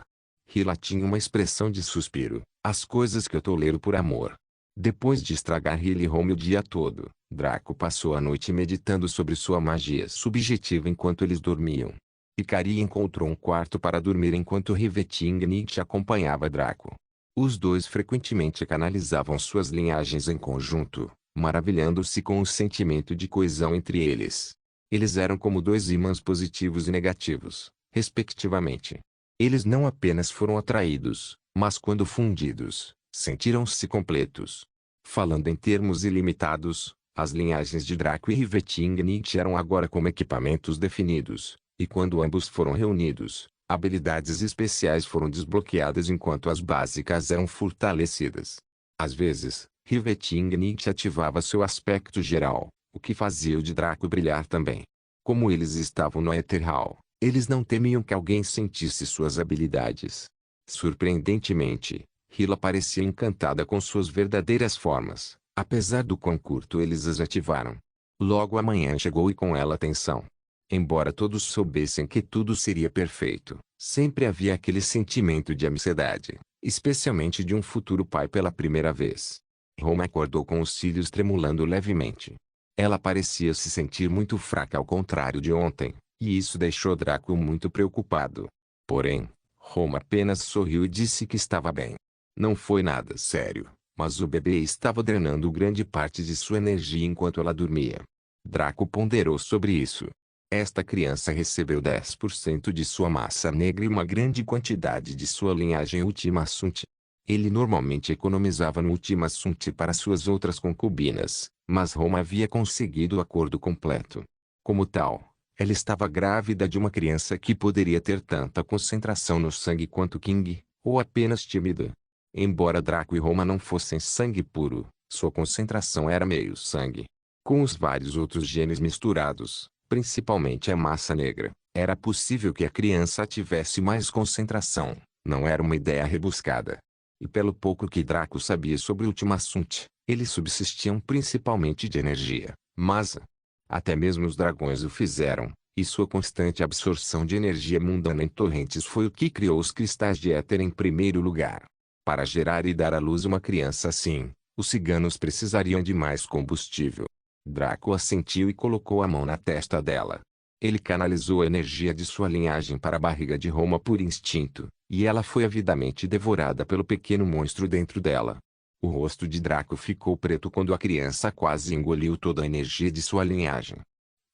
Hila tinha uma expressão de suspiro, as coisas que eu tolero por amor. Depois de estragar Hila e Rome o dia todo, Draco passou a noite meditando sobre sua magia subjetiva enquanto eles dormiam. Ikari encontrou um quarto para dormir enquanto Rivetingnid acompanhava Draco. Os dois frequentemente canalizavam suas linhagens em conjunto, maravilhando-se com o sentimento de coesão entre eles. Eles eram como dois ímãs positivos e negativos, respectivamente. Eles não apenas foram atraídos, mas quando fundidos, sentiram-se completos. Falando em termos ilimitados, as linhagens de Draco e Rivetingnid eram agora como equipamentos definidos, e quando ambos foram reunidos, habilidades especiais foram desbloqueadas enquanto as básicas eram fortalecidas. Às vezes, Rivetingnid ativava seu aspecto geral, o que fazia o de Draco brilhar também. Como eles estavam no Aetherhall, eles não temiam que alguém sentisse suas habilidades. Surpreendentemente, Hila parecia encantada com suas verdadeiras formas, apesar do quão curto eles as ativaram. Logo a manhã chegou e com ela a tensão. Embora todos soubessem que tudo seria perfeito, sempre havia aquele sentimento de ansiedade, especialmente de um futuro pai pela primeira vez. Roma acordou com os cílios tremulando levemente. Ela parecia se sentir muito fraca ao contrário de ontem, e isso deixou Draco muito preocupado. Porém, Roma apenas sorriu e disse que estava bem. Não foi nada sério, mas o bebê estava drenando grande parte de sua energia enquanto ela dormia. Draco ponderou sobre isso. Esta criança recebeu 10% de sua massa negra e uma grande quantidade de sua linhagem Ultima Sunt. Ele normalmente economizava no Ultima Sunt para suas outras concubinas, mas Roma havia conseguido o acordo completo. Como tal, ela estava grávida de uma criança que poderia ter tanta concentração no sangue quanto King, ou apenas tímida. Embora Draco e Roma não fossem sangue puro, sua concentração era meio sangue. Com os vários outros genes misturados, principalmente a massa negra, era possível que a criança tivesse mais concentração, não era uma ideia rebuscada. E pelo pouco que Draco sabia sobre Ultima Sunt, eles subsistiam principalmente de energia, mas até mesmo os dragões o fizeram, e sua constante absorção de energia mundana em torrentes foi o que criou os cristais de éter em primeiro lugar. Para gerar e dar à luz uma criança assim, os ciganos precisariam de mais combustível. Draco assentiu e colocou a mão na testa dela. Ele canalizou a energia de sua linhagem para a barriga de Roma por instinto, e ela foi avidamente devorada pelo pequeno monstro dentro dela. O rosto de Draco ficou preto quando a criança quase engoliu toda a energia de sua linhagem.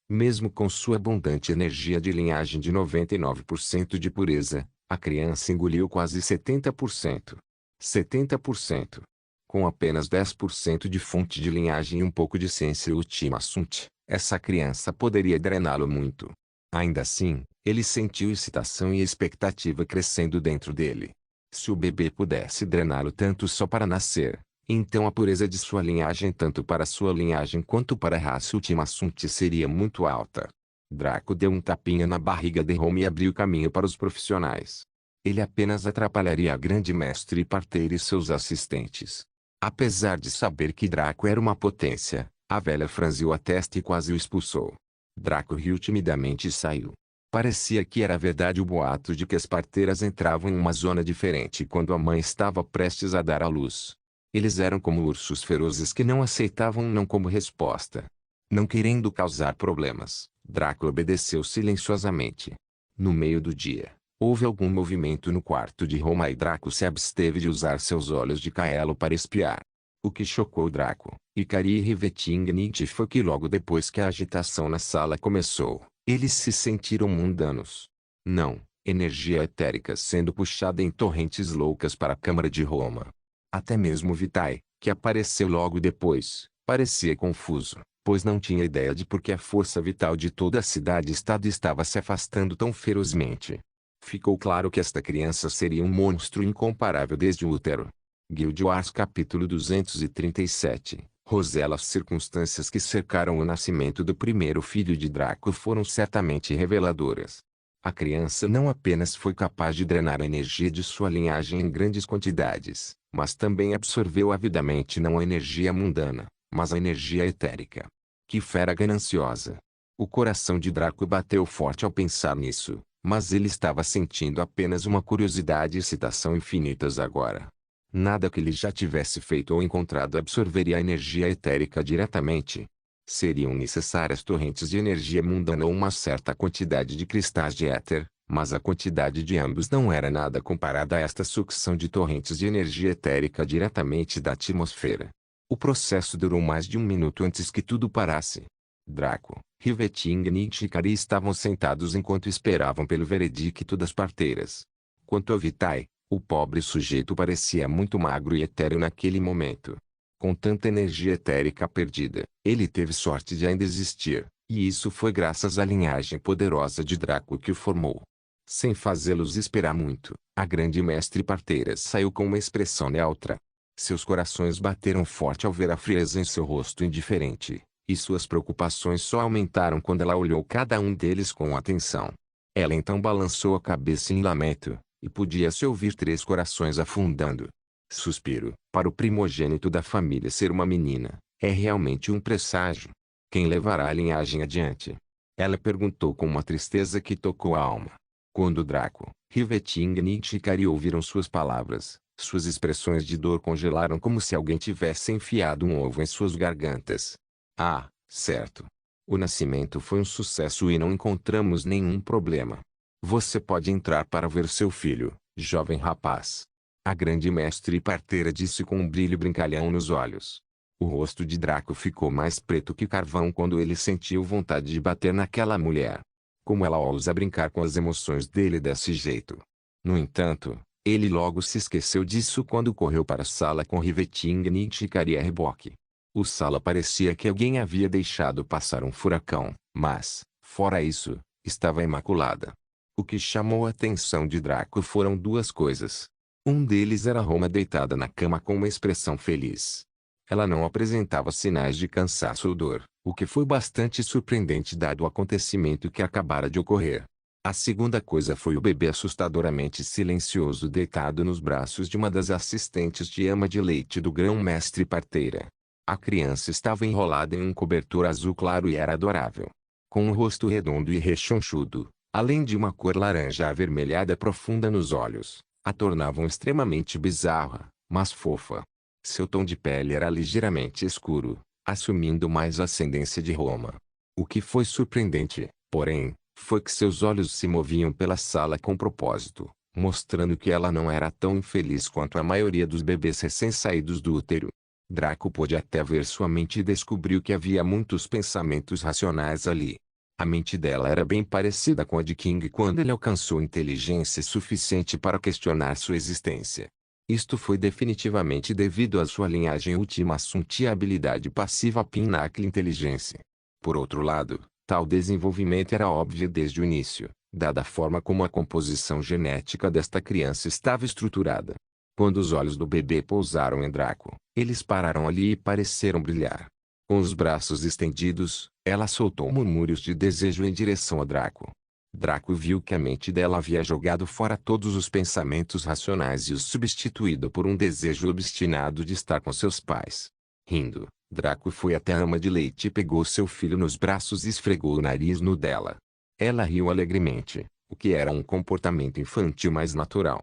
Mesmo com sua abundante energia de linhagem de 99% de pureza, a criança engoliu quase 70%. 70%. Com apenas 10% de fonte de linhagem e um pouco de ciência Ultima Sunt, essa criança poderia drená-lo muito. Ainda assim, ele sentiu excitação e expectativa crescendo dentro dele. Se o bebê pudesse drená-lo tanto só para nascer, então a pureza de sua linhagem tanto para sua linhagem quanto para a raça Ultima Sunt seria muito alta. Draco deu um tapinha na barriga de Roma e abriu caminho para os profissionais. Ele apenas atrapalharia a grande mestre parteira e seus assistentes. Apesar de saber que Draco era uma potência, a velha franziu a testa e quase o expulsou. Draco riu timidamente e saiu. Parecia que era verdade o boato de que as parteiras entravam em uma zona diferente quando a mãe estava prestes a dar à luz. Eles eram como ursos ferozes que não aceitavam não como resposta. Não querendo causar problemas, Draco obedeceu silenciosamente. No meio do dia, houve algum movimento no quarto de Roma e Draco se absteve de usar seus olhos de Kaelo para espiar. O que chocou Draco, Ikari e Rivetingnight foi que logo depois que a agitação na sala começou, eles se sentiram mundanos. Não, energia etérica sendo puxada em torrentes loucas para a Câmara de Roma. Até mesmo Vitae, que apareceu logo depois, parecia confuso, pois não tinha ideia de por que a força vital de toda a cidade-estado estava se afastando tão ferozmente. Ficou claro que esta criança seria um monstro incomparável desde o útero. Guild Wars capítulo 237. Rosella. As circunstâncias que cercaram o nascimento do primeiro filho de Draco foram certamente reveladoras. A criança não apenas foi capaz de drenar a energia de sua linhagem em grandes quantidades, mas também absorveu avidamente não a energia mundana, mas a energia etérica. Que fera gananciosa! O coração de Draco bateu forte ao pensar nisso, mas ele estava sentindo apenas uma curiosidade e excitação infinitas agora. Nada que ele já tivesse feito ou encontrado absorveria a energia etérica diretamente. Seriam necessárias torrentes de energia mundana ou uma certa quantidade de cristais de éter, mas a quantidade de ambos não era nada comparada a esta sucção de torrentes de energia etérica diretamente da atmosfera. O processo durou mais de um minuto antes que tudo parasse. Draco, Rivetingnight e Ikari estavam sentados enquanto esperavam pelo veredicto das parteiras. Quanto a Vitae, o pobre sujeito parecia muito magro e etéreo naquele momento. Com tanta energia etérica perdida, ele teve sorte de ainda existir, e isso foi graças à linhagem poderosa de Draco que o formou. Sem fazê-los esperar muito, a grande mestre parteira saiu com uma expressão neutra. Seus corações bateram forte ao ver a frieza em seu rosto indiferente, e suas preocupações só aumentaram quando ela olhou cada um deles com atenção. Ela então balançou a cabeça em lamento, e podia-se ouvir 3 corações afundando. Suspiro. Para o primogênito da família ser uma menina, é realmente um presságio. Quem levará a linhagem adiante? Ela perguntou com uma tristeza que tocou a alma. Quando Draco, Rivetingnight e Ikari ouviram suas palavras, suas expressões de dor congelaram como se alguém tivesse enfiado um ovo em suas gargantas. Ah, certo. O nascimento foi um sucesso e não encontramos nenhum problema. Você pode entrar para ver seu filho, jovem rapaz. A grande mestre parteira disse com um brilho brincalhão nos olhos. O rosto de Draco ficou mais preto que carvão quando ele sentiu vontade de bater naquela mulher. Como ela ousa brincar com as emoções dele desse jeito? No entanto, ele logo se esqueceu disso quando correu para a sala com Rivetingnight e Ikari a reboque. O sala parecia que alguém havia deixado passar um furacão, mas, fora isso, estava imaculada. O que chamou a atenção de Draco foram 2 coisas. Um deles era Roma deitada na cama com uma expressão feliz. Ela não apresentava sinais de cansaço ou dor, o que foi bastante surpreendente dado o acontecimento que acabara de ocorrer. A segunda coisa foi o bebê assustadoramente silencioso deitado nos braços de uma das assistentes de ama de leite do grão-mestre parteira. A criança estava enrolada em um cobertor azul claro e era adorável. Com um rosto redondo e rechonchudo, além de uma cor laranja avermelhada profunda nos olhos, a tornavam extremamente bizarra, mas fofa. Seu tom de pele era ligeiramente escuro, assumindo mais ascendência de Roma. O que foi surpreendente, porém, foi que seus olhos se moviam pela sala com propósito, mostrando que ela não era tão infeliz quanto a maioria dos bebês recém-saídos do útero. Draco pôde até ver sua mente e descobriu que havia muitos pensamentos racionais ali. A mente dela era bem parecida com a de King quando ele alcançou inteligência suficiente para questionar sua existência. Isto foi definitivamente devido à sua linhagem Ultima Sunti e habilidade passiva Pinnacle Inteligência. Por outro lado, tal desenvolvimento era óbvio desde o início, dada a forma como a composição genética desta criança estava estruturada. Quando os olhos do bebê pousaram em Draco, eles pararam ali e pareceram brilhar. Com os braços estendidos, Ela soltou murmúrios de desejo em direção a Draco. Draco viu que a mente dela havia jogado fora todos os pensamentos racionais e os substituído por um desejo obstinado de estar com seus pais. Rindo, Draco foi até a ama de leite e pegou seu filho nos braços e esfregou o nariz no dela. Ela riu alegremente, o que era um comportamento infantil mais natural.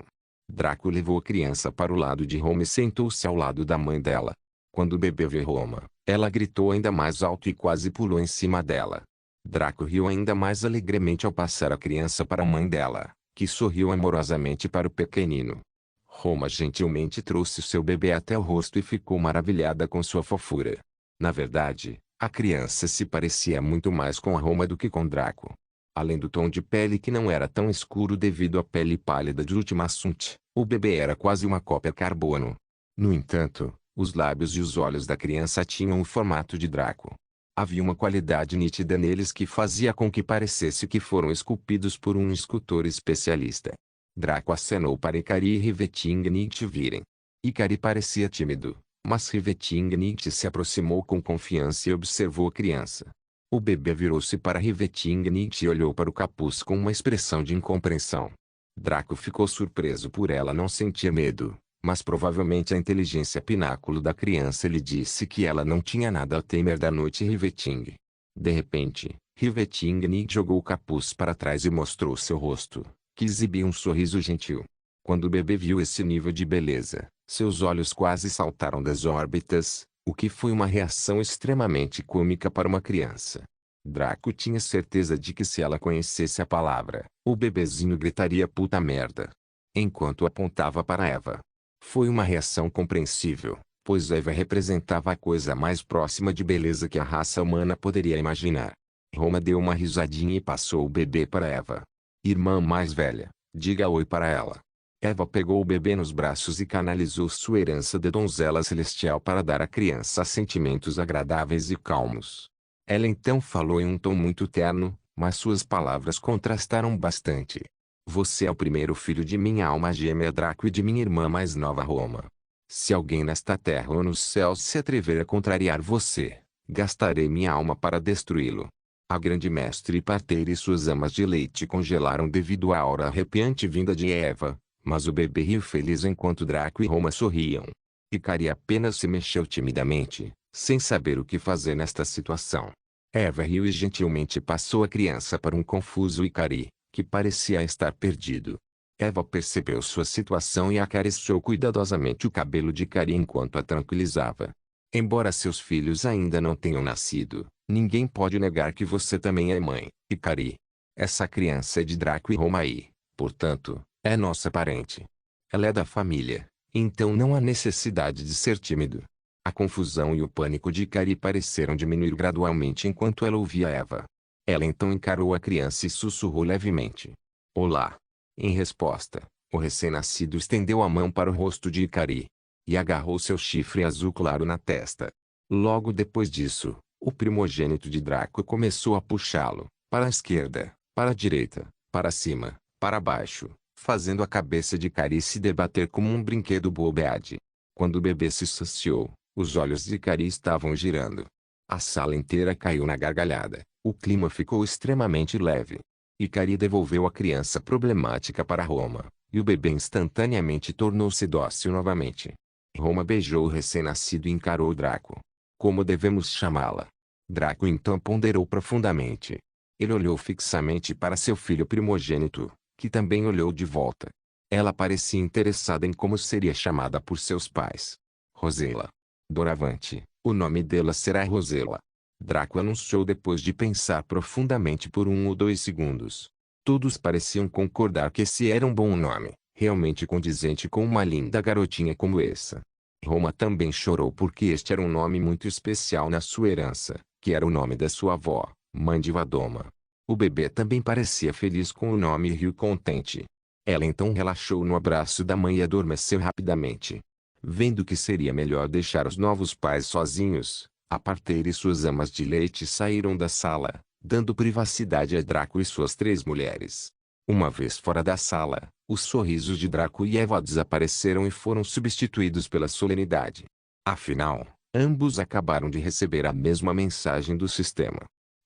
Draco levou a criança para o lado de Roma e sentou-se ao lado da mãe dela. Quando o bebê viu Roma, ela gritou ainda mais alto e quase pulou em cima dela. Draco riu ainda mais alegremente ao passar a criança para a mãe dela, que sorriu amorosamente para o pequenino. Roma gentilmente trouxe seu bebê até o rosto e ficou maravilhada com sua fofura. Na verdade, a criança se parecia muito mais com a Roma do que com Draco. Além do tom de pele que não era tão escuro devido à pele pálida de Ultimassunt, o bebê era quase uma cópia carbono. No entanto, os lábios e os olhos da criança tinham o formato de Draco. Havia uma qualidade nítida neles que fazia com que parecesse que foram esculpidos por um escultor especialista. Draco acenou para Ikari e Rivetingnicht virem. Ikari parecia tímido, mas Rivetingnicht se aproximou com confiança e observou a criança. O bebê virou-se para Rivetingnicht e olhou para o capuz com uma expressão de incompreensão. Draco ficou surpreso por ela não sentir medo, mas provavelmente a inteligência pináculo da criança lhe disse que ela não tinha nada a temer da noite Riveting. De repente, Rivetingnicht jogou o capuz para trás e mostrou seu rosto, que exibia um sorriso gentil. Quando o bebê viu esse nível de beleza, seus olhos quase saltaram das órbitas, o que foi uma reação extremamente cômica para uma criança. Draco tinha certeza de que se ela conhecesse a palavra, o bebezinho gritaria puta merda. Enquanto apontava para Eva. Foi uma reação compreensível, pois Eva representava a coisa mais próxima de beleza que a raça humana poderia imaginar. Roma deu uma risadinha e passou o bebê para Eva. Irmã mais velha, diga oi para ela. Eva pegou o bebê nos braços e canalizou sua herança de donzela celestial para dar à criança sentimentos agradáveis e calmos. Ela então falou em um tom muito terno, mas suas palavras contrastaram bastante. Você é o primeiro filho de minha alma gêmea Draco e de minha irmã mais nova Roma. Se alguém nesta terra ou nos céus se atrever a contrariar você, gastarei minha alma para destruí-lo. A grande mestre e parteira e suas amas de leite congelaram devido à aura arrepiante vinda de Eva, mas o bebê riu feliz enquanto Draco e Roma sorriam. Ikari apenas se mexeu timidamente, sem saber o que fazer nesta situação. Eva riu e gentilmente passou a criança para um confuso Ikari, que parecia estar perdido. Eva percebeu sua situação e acariciou cuidadosamente o cabelo de Ikari enquanto a tranquilizava. Embora seus filhos ainda não tenham nascido, ninguém pode negar que você também é mãe, Ikari. Essa criança é de Draco e Roma e, portanto, é nossa parente. Ela é da família, então não há necessidade de ser tímido. A confusão e o pânico de Ikari pareceram diminuir gradualmente enquanto ela ouvia Eva. Ela então encarou a criança e sussurrou levemente. Olá. Em resposta, o recém-nascido estendeu a mão para o rosto de Ikari. E agarrou seu chifre azul claro na testa. Logo depois disso, o primogênito de Draco começou a puxá-lo, para a esquerda, para a direita, para cima, para baixo, fazendo a cabeça de Ikari se debater como um brinquedo bobeade. Quando o bebê se saciou, os olhos de Ikari estavam girando. A sala inteira caiu na gargalhada. O clima ficou extremamente leve. Ikari devolveu a criança problemática para Roma, e o bebê instantaneamente tornou-se dócil novamente. Roma beijou o recém-nascido e encarou Draco. Como devemos chamá-la? Draco então ponderou profundamente. Ele olhou fixamente para seu filho primogênito, que também olhou de volta. Ela parecia interessada em como seria chamada por seus pais. Rosela. Doravante, o nome dela será Rosela. Draco anunciou depois de pensar profundamente por 1 ou 2 segundos. Todos pareciam concordar que esse era um bom nome, realmente condizente com uma linda garotinha como essa. Roma também chorou porque este era um nome muito especial na sua herança, que era o nome da sua avó, mãe de Vadoma. O bebê também parecia feliz com o nome e riu contente. Ela então relaxou no abraço da mãe e adormeceu rapidamente. Vendo que seria melhor deixar os novos pais sozinhos, a parteira e suas amas de leite saíram da sala, dando privacidade a Draco e suas 3 mulheres. Uma vez fora da sala, os sorrisos de Draco e Eva desapareceram e foram substituídos pela solenidade. Afinal, ambos acabaram de receber a mesma mensagem do sistema.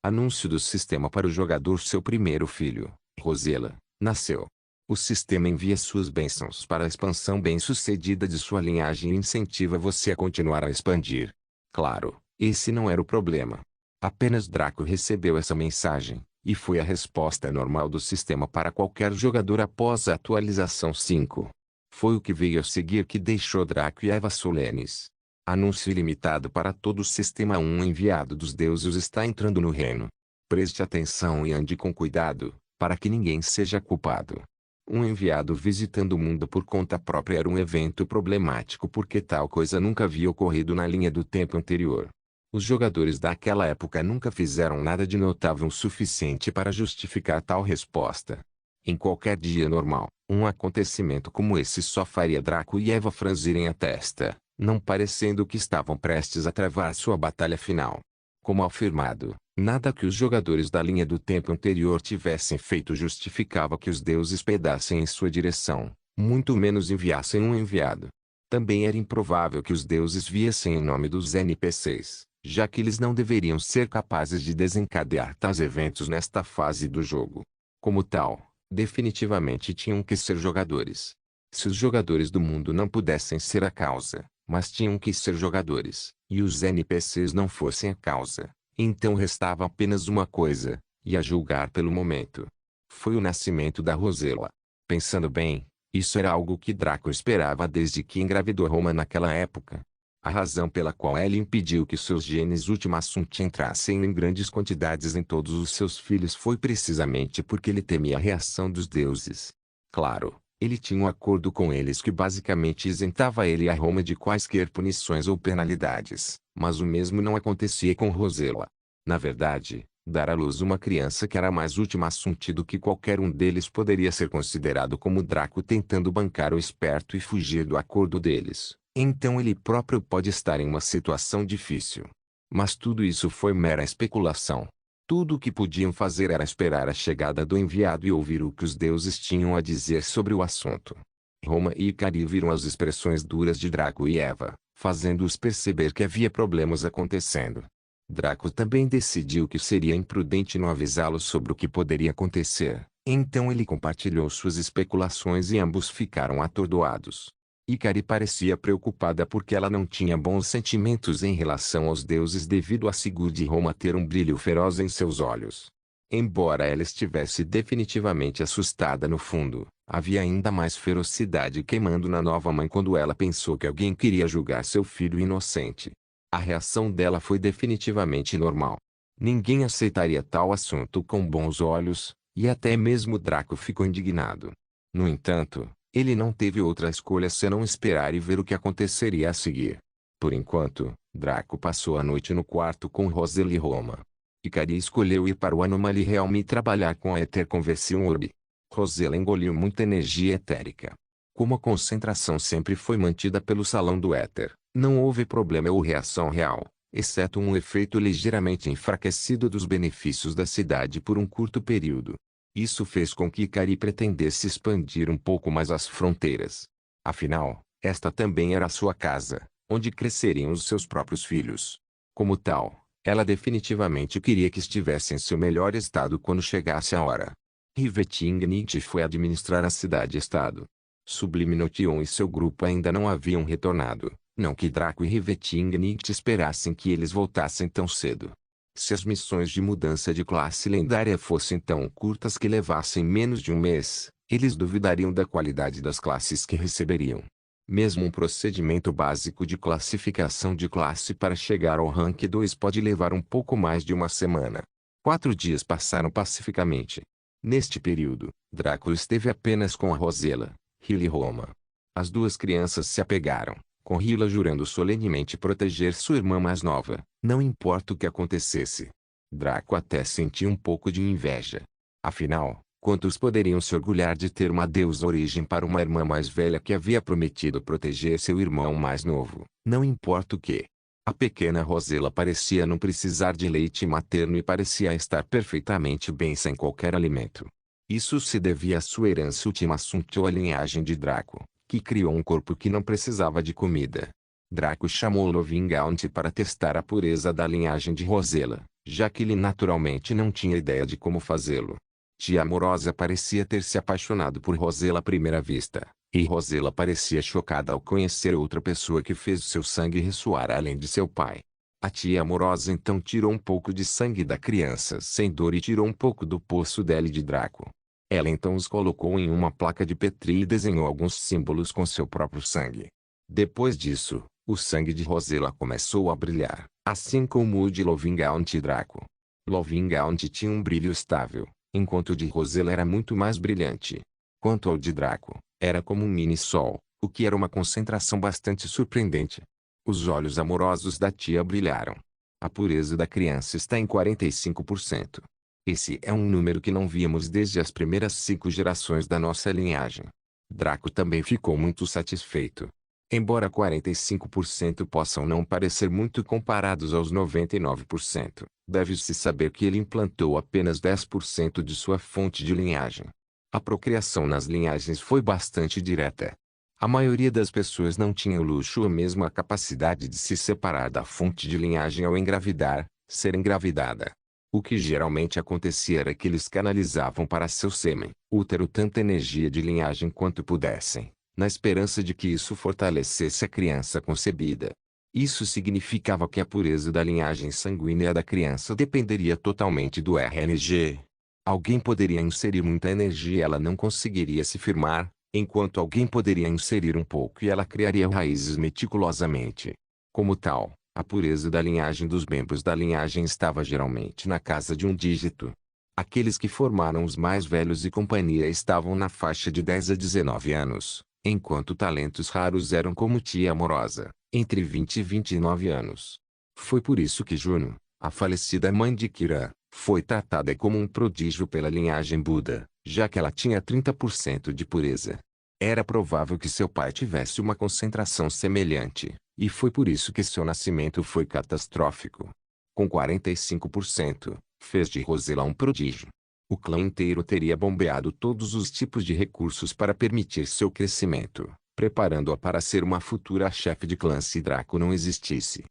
Anúncio do sistema para o jogador. Seu primeiro filho, Rosella, nasceu. O sistema envia suas bênçãos para a expansão bem-sucedida de sua linhagem e incentiva você a continuar a expandir. Claro, esse não era o problema. Apenas Draco recebeu essa mensagem, e foi a resposta normal do sistema para qualquer jogador após a atualização 5. Foi o que veio a seguir que deixou Draco e Eva solenes. Anúncio ilimitado para todo o sistema. Um enviado dos deuses está entrando no reino. Preste atenção e ande com cuidado, para que ninguém seja culpado. Um enviado visitando o mundo por conta própria era um evento problemático porque tal coisa nunca havia ocorrido na linha do tempo anterior. Os jogadores daquela época nunca fizeram nada de notável o suficiente para justificar tal resposta. Em qualquer dia normal, um acontecimento como esse só faria Draco e Eva franzirem a testa, não parecendo que estavam prestes a travar sua batalha final. Como afirmado, nada que os jogadores da linha do tempo anterior tivessem feito justificava que os deuses pedassem em sua direção, muito menos enviassem um enviado. Também era improvável que os deuses viessem em nome dos NPCs, já que eles não deveriam ser capazes de desencadear tais eventos nesta fase do jogo. Como tal, definitivamente tinham que ser jogadores. Se os jogadores do mundo não pudessem ser a causa, mas tinham que ser jogadores, e os NPCs não fossem a causa, então restava apenas uma coisa, e a julgar pelo momento. Foi o nascimento da Rosella. Pensando bem, isso era algo que Draco esperava desde que engravidou Roma naquela época. A razão pela qual ele impediu que seus genes Ultimassumti entrassem em grandes quantidades em todos os seus filhos foi precisamente porque ele temia a reação dos deuses. Claro, ele tinha um acordo com eles que basicamente isentava ele e a Roma de quaisquer punições ou penalidades, mas o mesmo não acontecia com Rosella. Na verdade, dar à luz uma criança que era mais Ultimassumti do que qualquer um deles poderia ser considerado como Draco tentando bancar o esperto e fugir do acordo deles. Então ele próprio pode estar em uma situação difícil. Mas tudo isso foi mera especulação. Tudo o que podiam fazer era esperar a chegada do enviado e ouvir o que os deuses tinham a dizer sobre o assunto. Roma e Ikari viram as expressões duras de Draco e Eva, fazendo-os perceber que havia problemas acontecendo. Draco também decidiu que seria imprudente não avisá-los sobre o que poderia acontecer, então ele compartilhou suas especulações e ambos ficaram atordoados. Ikari parecia preocupada porque ela não tinha bons sentimentos em relação aos deuses devido a Sigurd e Roma ter um brilho feroz em seus olhos. Embora ela estivesse definitivamente assustada no fundo, havia ainda mais ferocidade queimando na nova mãe quando ela pensou que alguém queria julgar seu filho inocente. A reação dela foi definitivamente normal. Ninguém aceitaria tal assunto com bons olhos, e até mesmo Draco ficou indignado. No entanto, ele não teve outra escolha senão esperar e ver o que aconteceria a seguir. Por enquanto, Draco passou a noite no quarto com Rosella e Roma. Ikari escolheu ir para o Anomaly Realm e trabalhar com a Ether Conversion Orb. Rosella engoliu muita energia etérica. Como a concentração sempre foi mantida pelo Salão do Éter, não houve problema ou reação real, exceto um efeito ligeiramente enfraquecido dos benefícios da cidade por um curto período. Isso fez com que Ikari pretendesse expandir um pouco mais as fronteiras. Afinal, esta também era sua casa, onde cresceriam os seus próprios filhos. Como tal, ela definitivamente queria que estivesse em seu melhor estado quando chegasse a hora. Rivetingnit foi administrar a cidade-estado. Sublime Notion e seu grupo ainda não haviam retornado, não que Draco e Rivetingnit esperassem que eles voltassem tão cedo. Se as missões de mudança de classe lendária fossem tão curtas que levassem menos de um mês, eles duvidariam da qualidade das classes que receberiam. Mesmo um procedimento básico de classificação de classe para chegar ao rank 2 pode levar um pouco mais de uma semana. 4 dias passaram pacificamente. Neste período, Draco esteve apenas com a Rosella, Hyla e Roma. As duas crianças se apegaram, com Hyla jurando solenemente proteger sua irmã mais nova, não importa o que acontecesse. Draco até sentiu um pouco de inveja. Afinal, quantos poderiam se orgulhar de ter uma deusa origem para uma irmã mais velha que havia prometido proteger seu irmão mais novo, não importa o que. A pequena Rosella parecia não precisar de leite materno e parecia estar perfeitamente bem sem qualquer alimento. Isso se devia à sua herança Ultimassumti ou à linhagem de Draco, que criou um corpo que não precisava de comida. Draco chamou Lovingaunt para testar a pureza da linhagem de Rosella, já que ele naturalmente não tinha ideia de como fazê-lo. Tia Amorosa parecia ter se apaixonado por Rosella à primeira vista, e Rosella parecia chocada ao conhecer outra pessoa que fez seu sangue ressoar além de seu pai. A tia Amorosa então tirou um pouco de sangue da criança sem dor e tirou um pouco do poço dela e de Draco. Ela então os colocou em uma placa de Petri e desenhou alguns símbolos com seu próprio sangue. Depois disso, o sangue de Rosella começou a brilhar, assim como o de Lovingaunt e Draco. Lovingaunt tinha um brilho estável, enquanto o de Rosella era muito mais brilhante. Quanto ao de Draco, era como um mini-sol, o que era uma concentração bastante surpreendente. Os olhos amorosos da tia brilharam. A pureza da criança está em 45%. Esse é um número que não víamos desde as primeiras 5 gerações da nossa linhagem. Draco também ficou muito satisfeito. Embora 45% possam não parecer muito comparados aos 99%, deve-se saber que ele implantou apenas 10% de sua fonte de linhagem. A procriação nas linhagens foi bastante direta. A maioria das pessoas não tinha o luxo ou mesmo a capacidade de se separar da fonte de linhagem ao engravidar, ser engravidada. O que geralmente acontecia era que eles canalizavam para seu sêmen, útero tanta energia de linhagem quanto pudessem, na esperança de que isso fortalecesse a criança concebida. Isso significava que a pureza da linhagem sanguínea da criança dependeria totalmente do RNG. Alguém poderia inserir muita energia e ela não conseguiria se firmar, enquanto alguém poderia inserir um pouco e ela criaria raízes meticulosamente. Como tal, a pureza da linhagem dos membros da linhagem estava geralmente na casa de um dígito. Aqueles que formaram os mais velhos e companhia estavam na faixa de 10 a 19 anos, enquanto talentos raros eram como tia Amorosa, entre 20 e 29 anos. Foi por isso que Juno, a falecida mãe de Kira, foi tratada como um prodígio pela linhagem Buda, já que ela tinha 30% de pureza. Era provável que seu pai tivesse uma concentração semelhante, e foi por isso que seu nascimento foi catastrófico. Com 45%, fez de Rosella um prodígio. O clã inteiro teria bombeado todos os tipos de recursos para permitir seu crescimento, preparando-a para ser uma futura chefe de clã se Draco não existisse.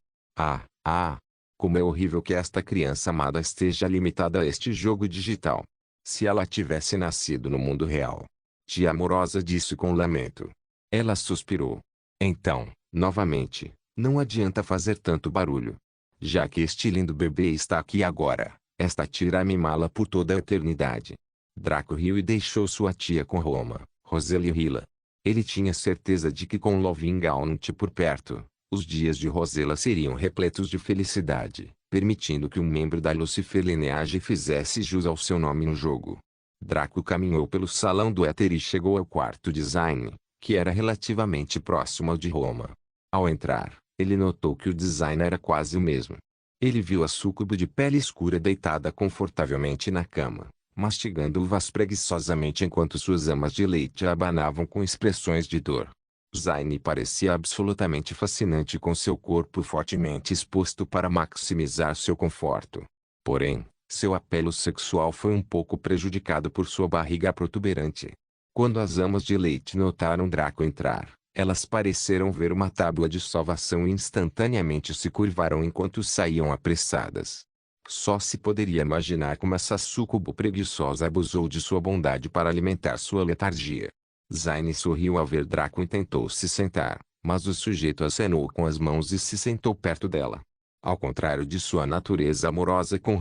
Como é horrível que esta criança amada esteja limitada a este jogo digital. Se ela tivesse nascido no mundo real. Tia Amorosa disse com lamento. Ela suspirou. Então, novamente, não adianta fazer tanto barulho. Já que este lindo bebê está aqui agora, esta tia irá mimá-la por toda a eternidade. Draco riu e deixou sua tia com Rosella e Hyla. Ele tinha certeza de que com Lovingaunt por perto, os dias de Rosella seriam repletos de felicidade, permitindo que um membro da Lucifer lineagem fizesse jus ao seu nome no jogo. Draco caminhou pelo salão do éter e chegou ao quarto design, que era relativamente próximo ao de Roma. Ao entrar, ele notou que o design era quase o mesmo. Ele viu a súcubo de pele escura deitada confortavelmente na cama, mastigando uvas preguiçosamente enquanto suas amas de leite a abanavam com expressões de dor. Zayn parecia absolutamente fascinante com seu corpo fortemente exposto para maximizar seu conforto. Porém, seu apelo sexual foi um pouco prejudicado por sua barriga protuberante. Quando as amas de leite notaram Draco entrar, elas pareceram ver uma tábua de salvação e instantaneamente se curvaram enquanto saíam apressadas. Só se poderia imaginar como essa súcubo preguiçosa abusou de sua bondade para alimentar sua letargia. Zayn sorriu ao ver Draco e tentou se sentar, mas o sujeito acenou com as mãos e se sentou perto dela. Ao contrário de sua natureza amorosa com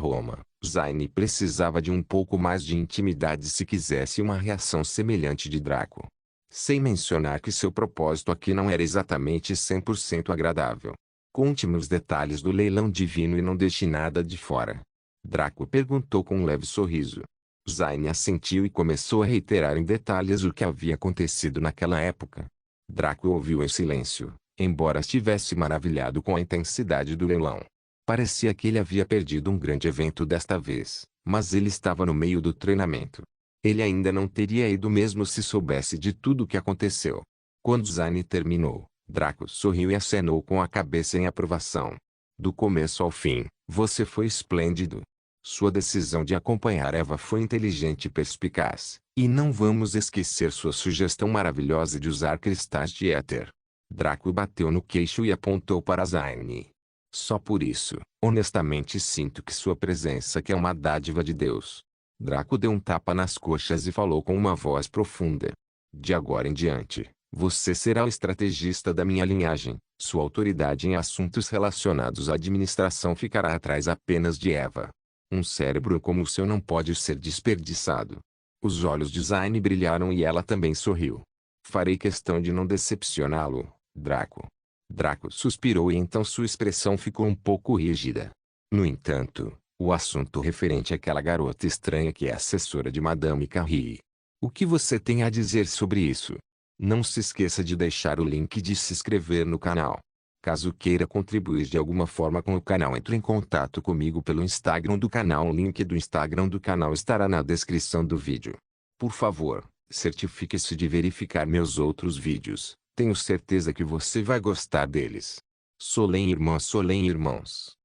Zayn precisava de um pouco mais de intimidade se quisesse uma reação semelhante de Draco. Sem mencionar que seu propósito aqui não era exatamente 100% agradável. Conte-me os detalhes do leilão divino e não deixe nada de fora. Draco perguntou com um leve sorriso. Zayn assentiu e começou a reiterar em detalhes o que havia acontecido naquela época. Draco ouviu em silêncio, embora estivesse maravilhado com a intensidade do leilão. Parecia que ele havia perdido um grande evento desta vez, mas ele estava no meio do treinamento. Ele ainda não teria ido mesmo se soubesse de tudo o que aconteceu. Quando Zayn terminou, Draco sorriu e acenou com a cabeça em aprovação. Do começo ao fim, você foi esplêndido. Sua decisão de acompanhar Eva foi inteligente e perspicaz, e não vamos esquecer sua sugestão maravilhosa de usar cristais de éter. Draco bateu no queixo e apontou para Zayn. Só por isso, honestamente sinto que sua presença aqui é uma dádiva de Deus. Draco deu um tapa nas coxas e falou com uma voz profunda. De agora em diante, você será o estrategista da minha linhagem. Sua autoridade em assuntos relacionados à administração ficará atrás apenas de Eva. Um cérebro como o seu não pode ser desperdiçado. Os olhos de Zayn brilharam e ela também sorriu. Farei questão de não decepcioná-lo, Draco. Draco suspirou e então sua expressão ficou um pouco rígida. No entanto, o assunto referente àquela garota estranha que é assessora de Madame Carrie. O que você tem a dizer sobre isso? Não se esqueça de deixar o link de se inscrever no canal. Caso queira contribuir de alguma forma com o canal, entre em contato comigo pelo Instagram do canal. O link do Instagram do canal estará na descrição do vídeo. Por favor, certifique-se de verificar meus outros vídeos. Tenho certeza que você vai gostar deles. Solem irmãs, Solem irmãos.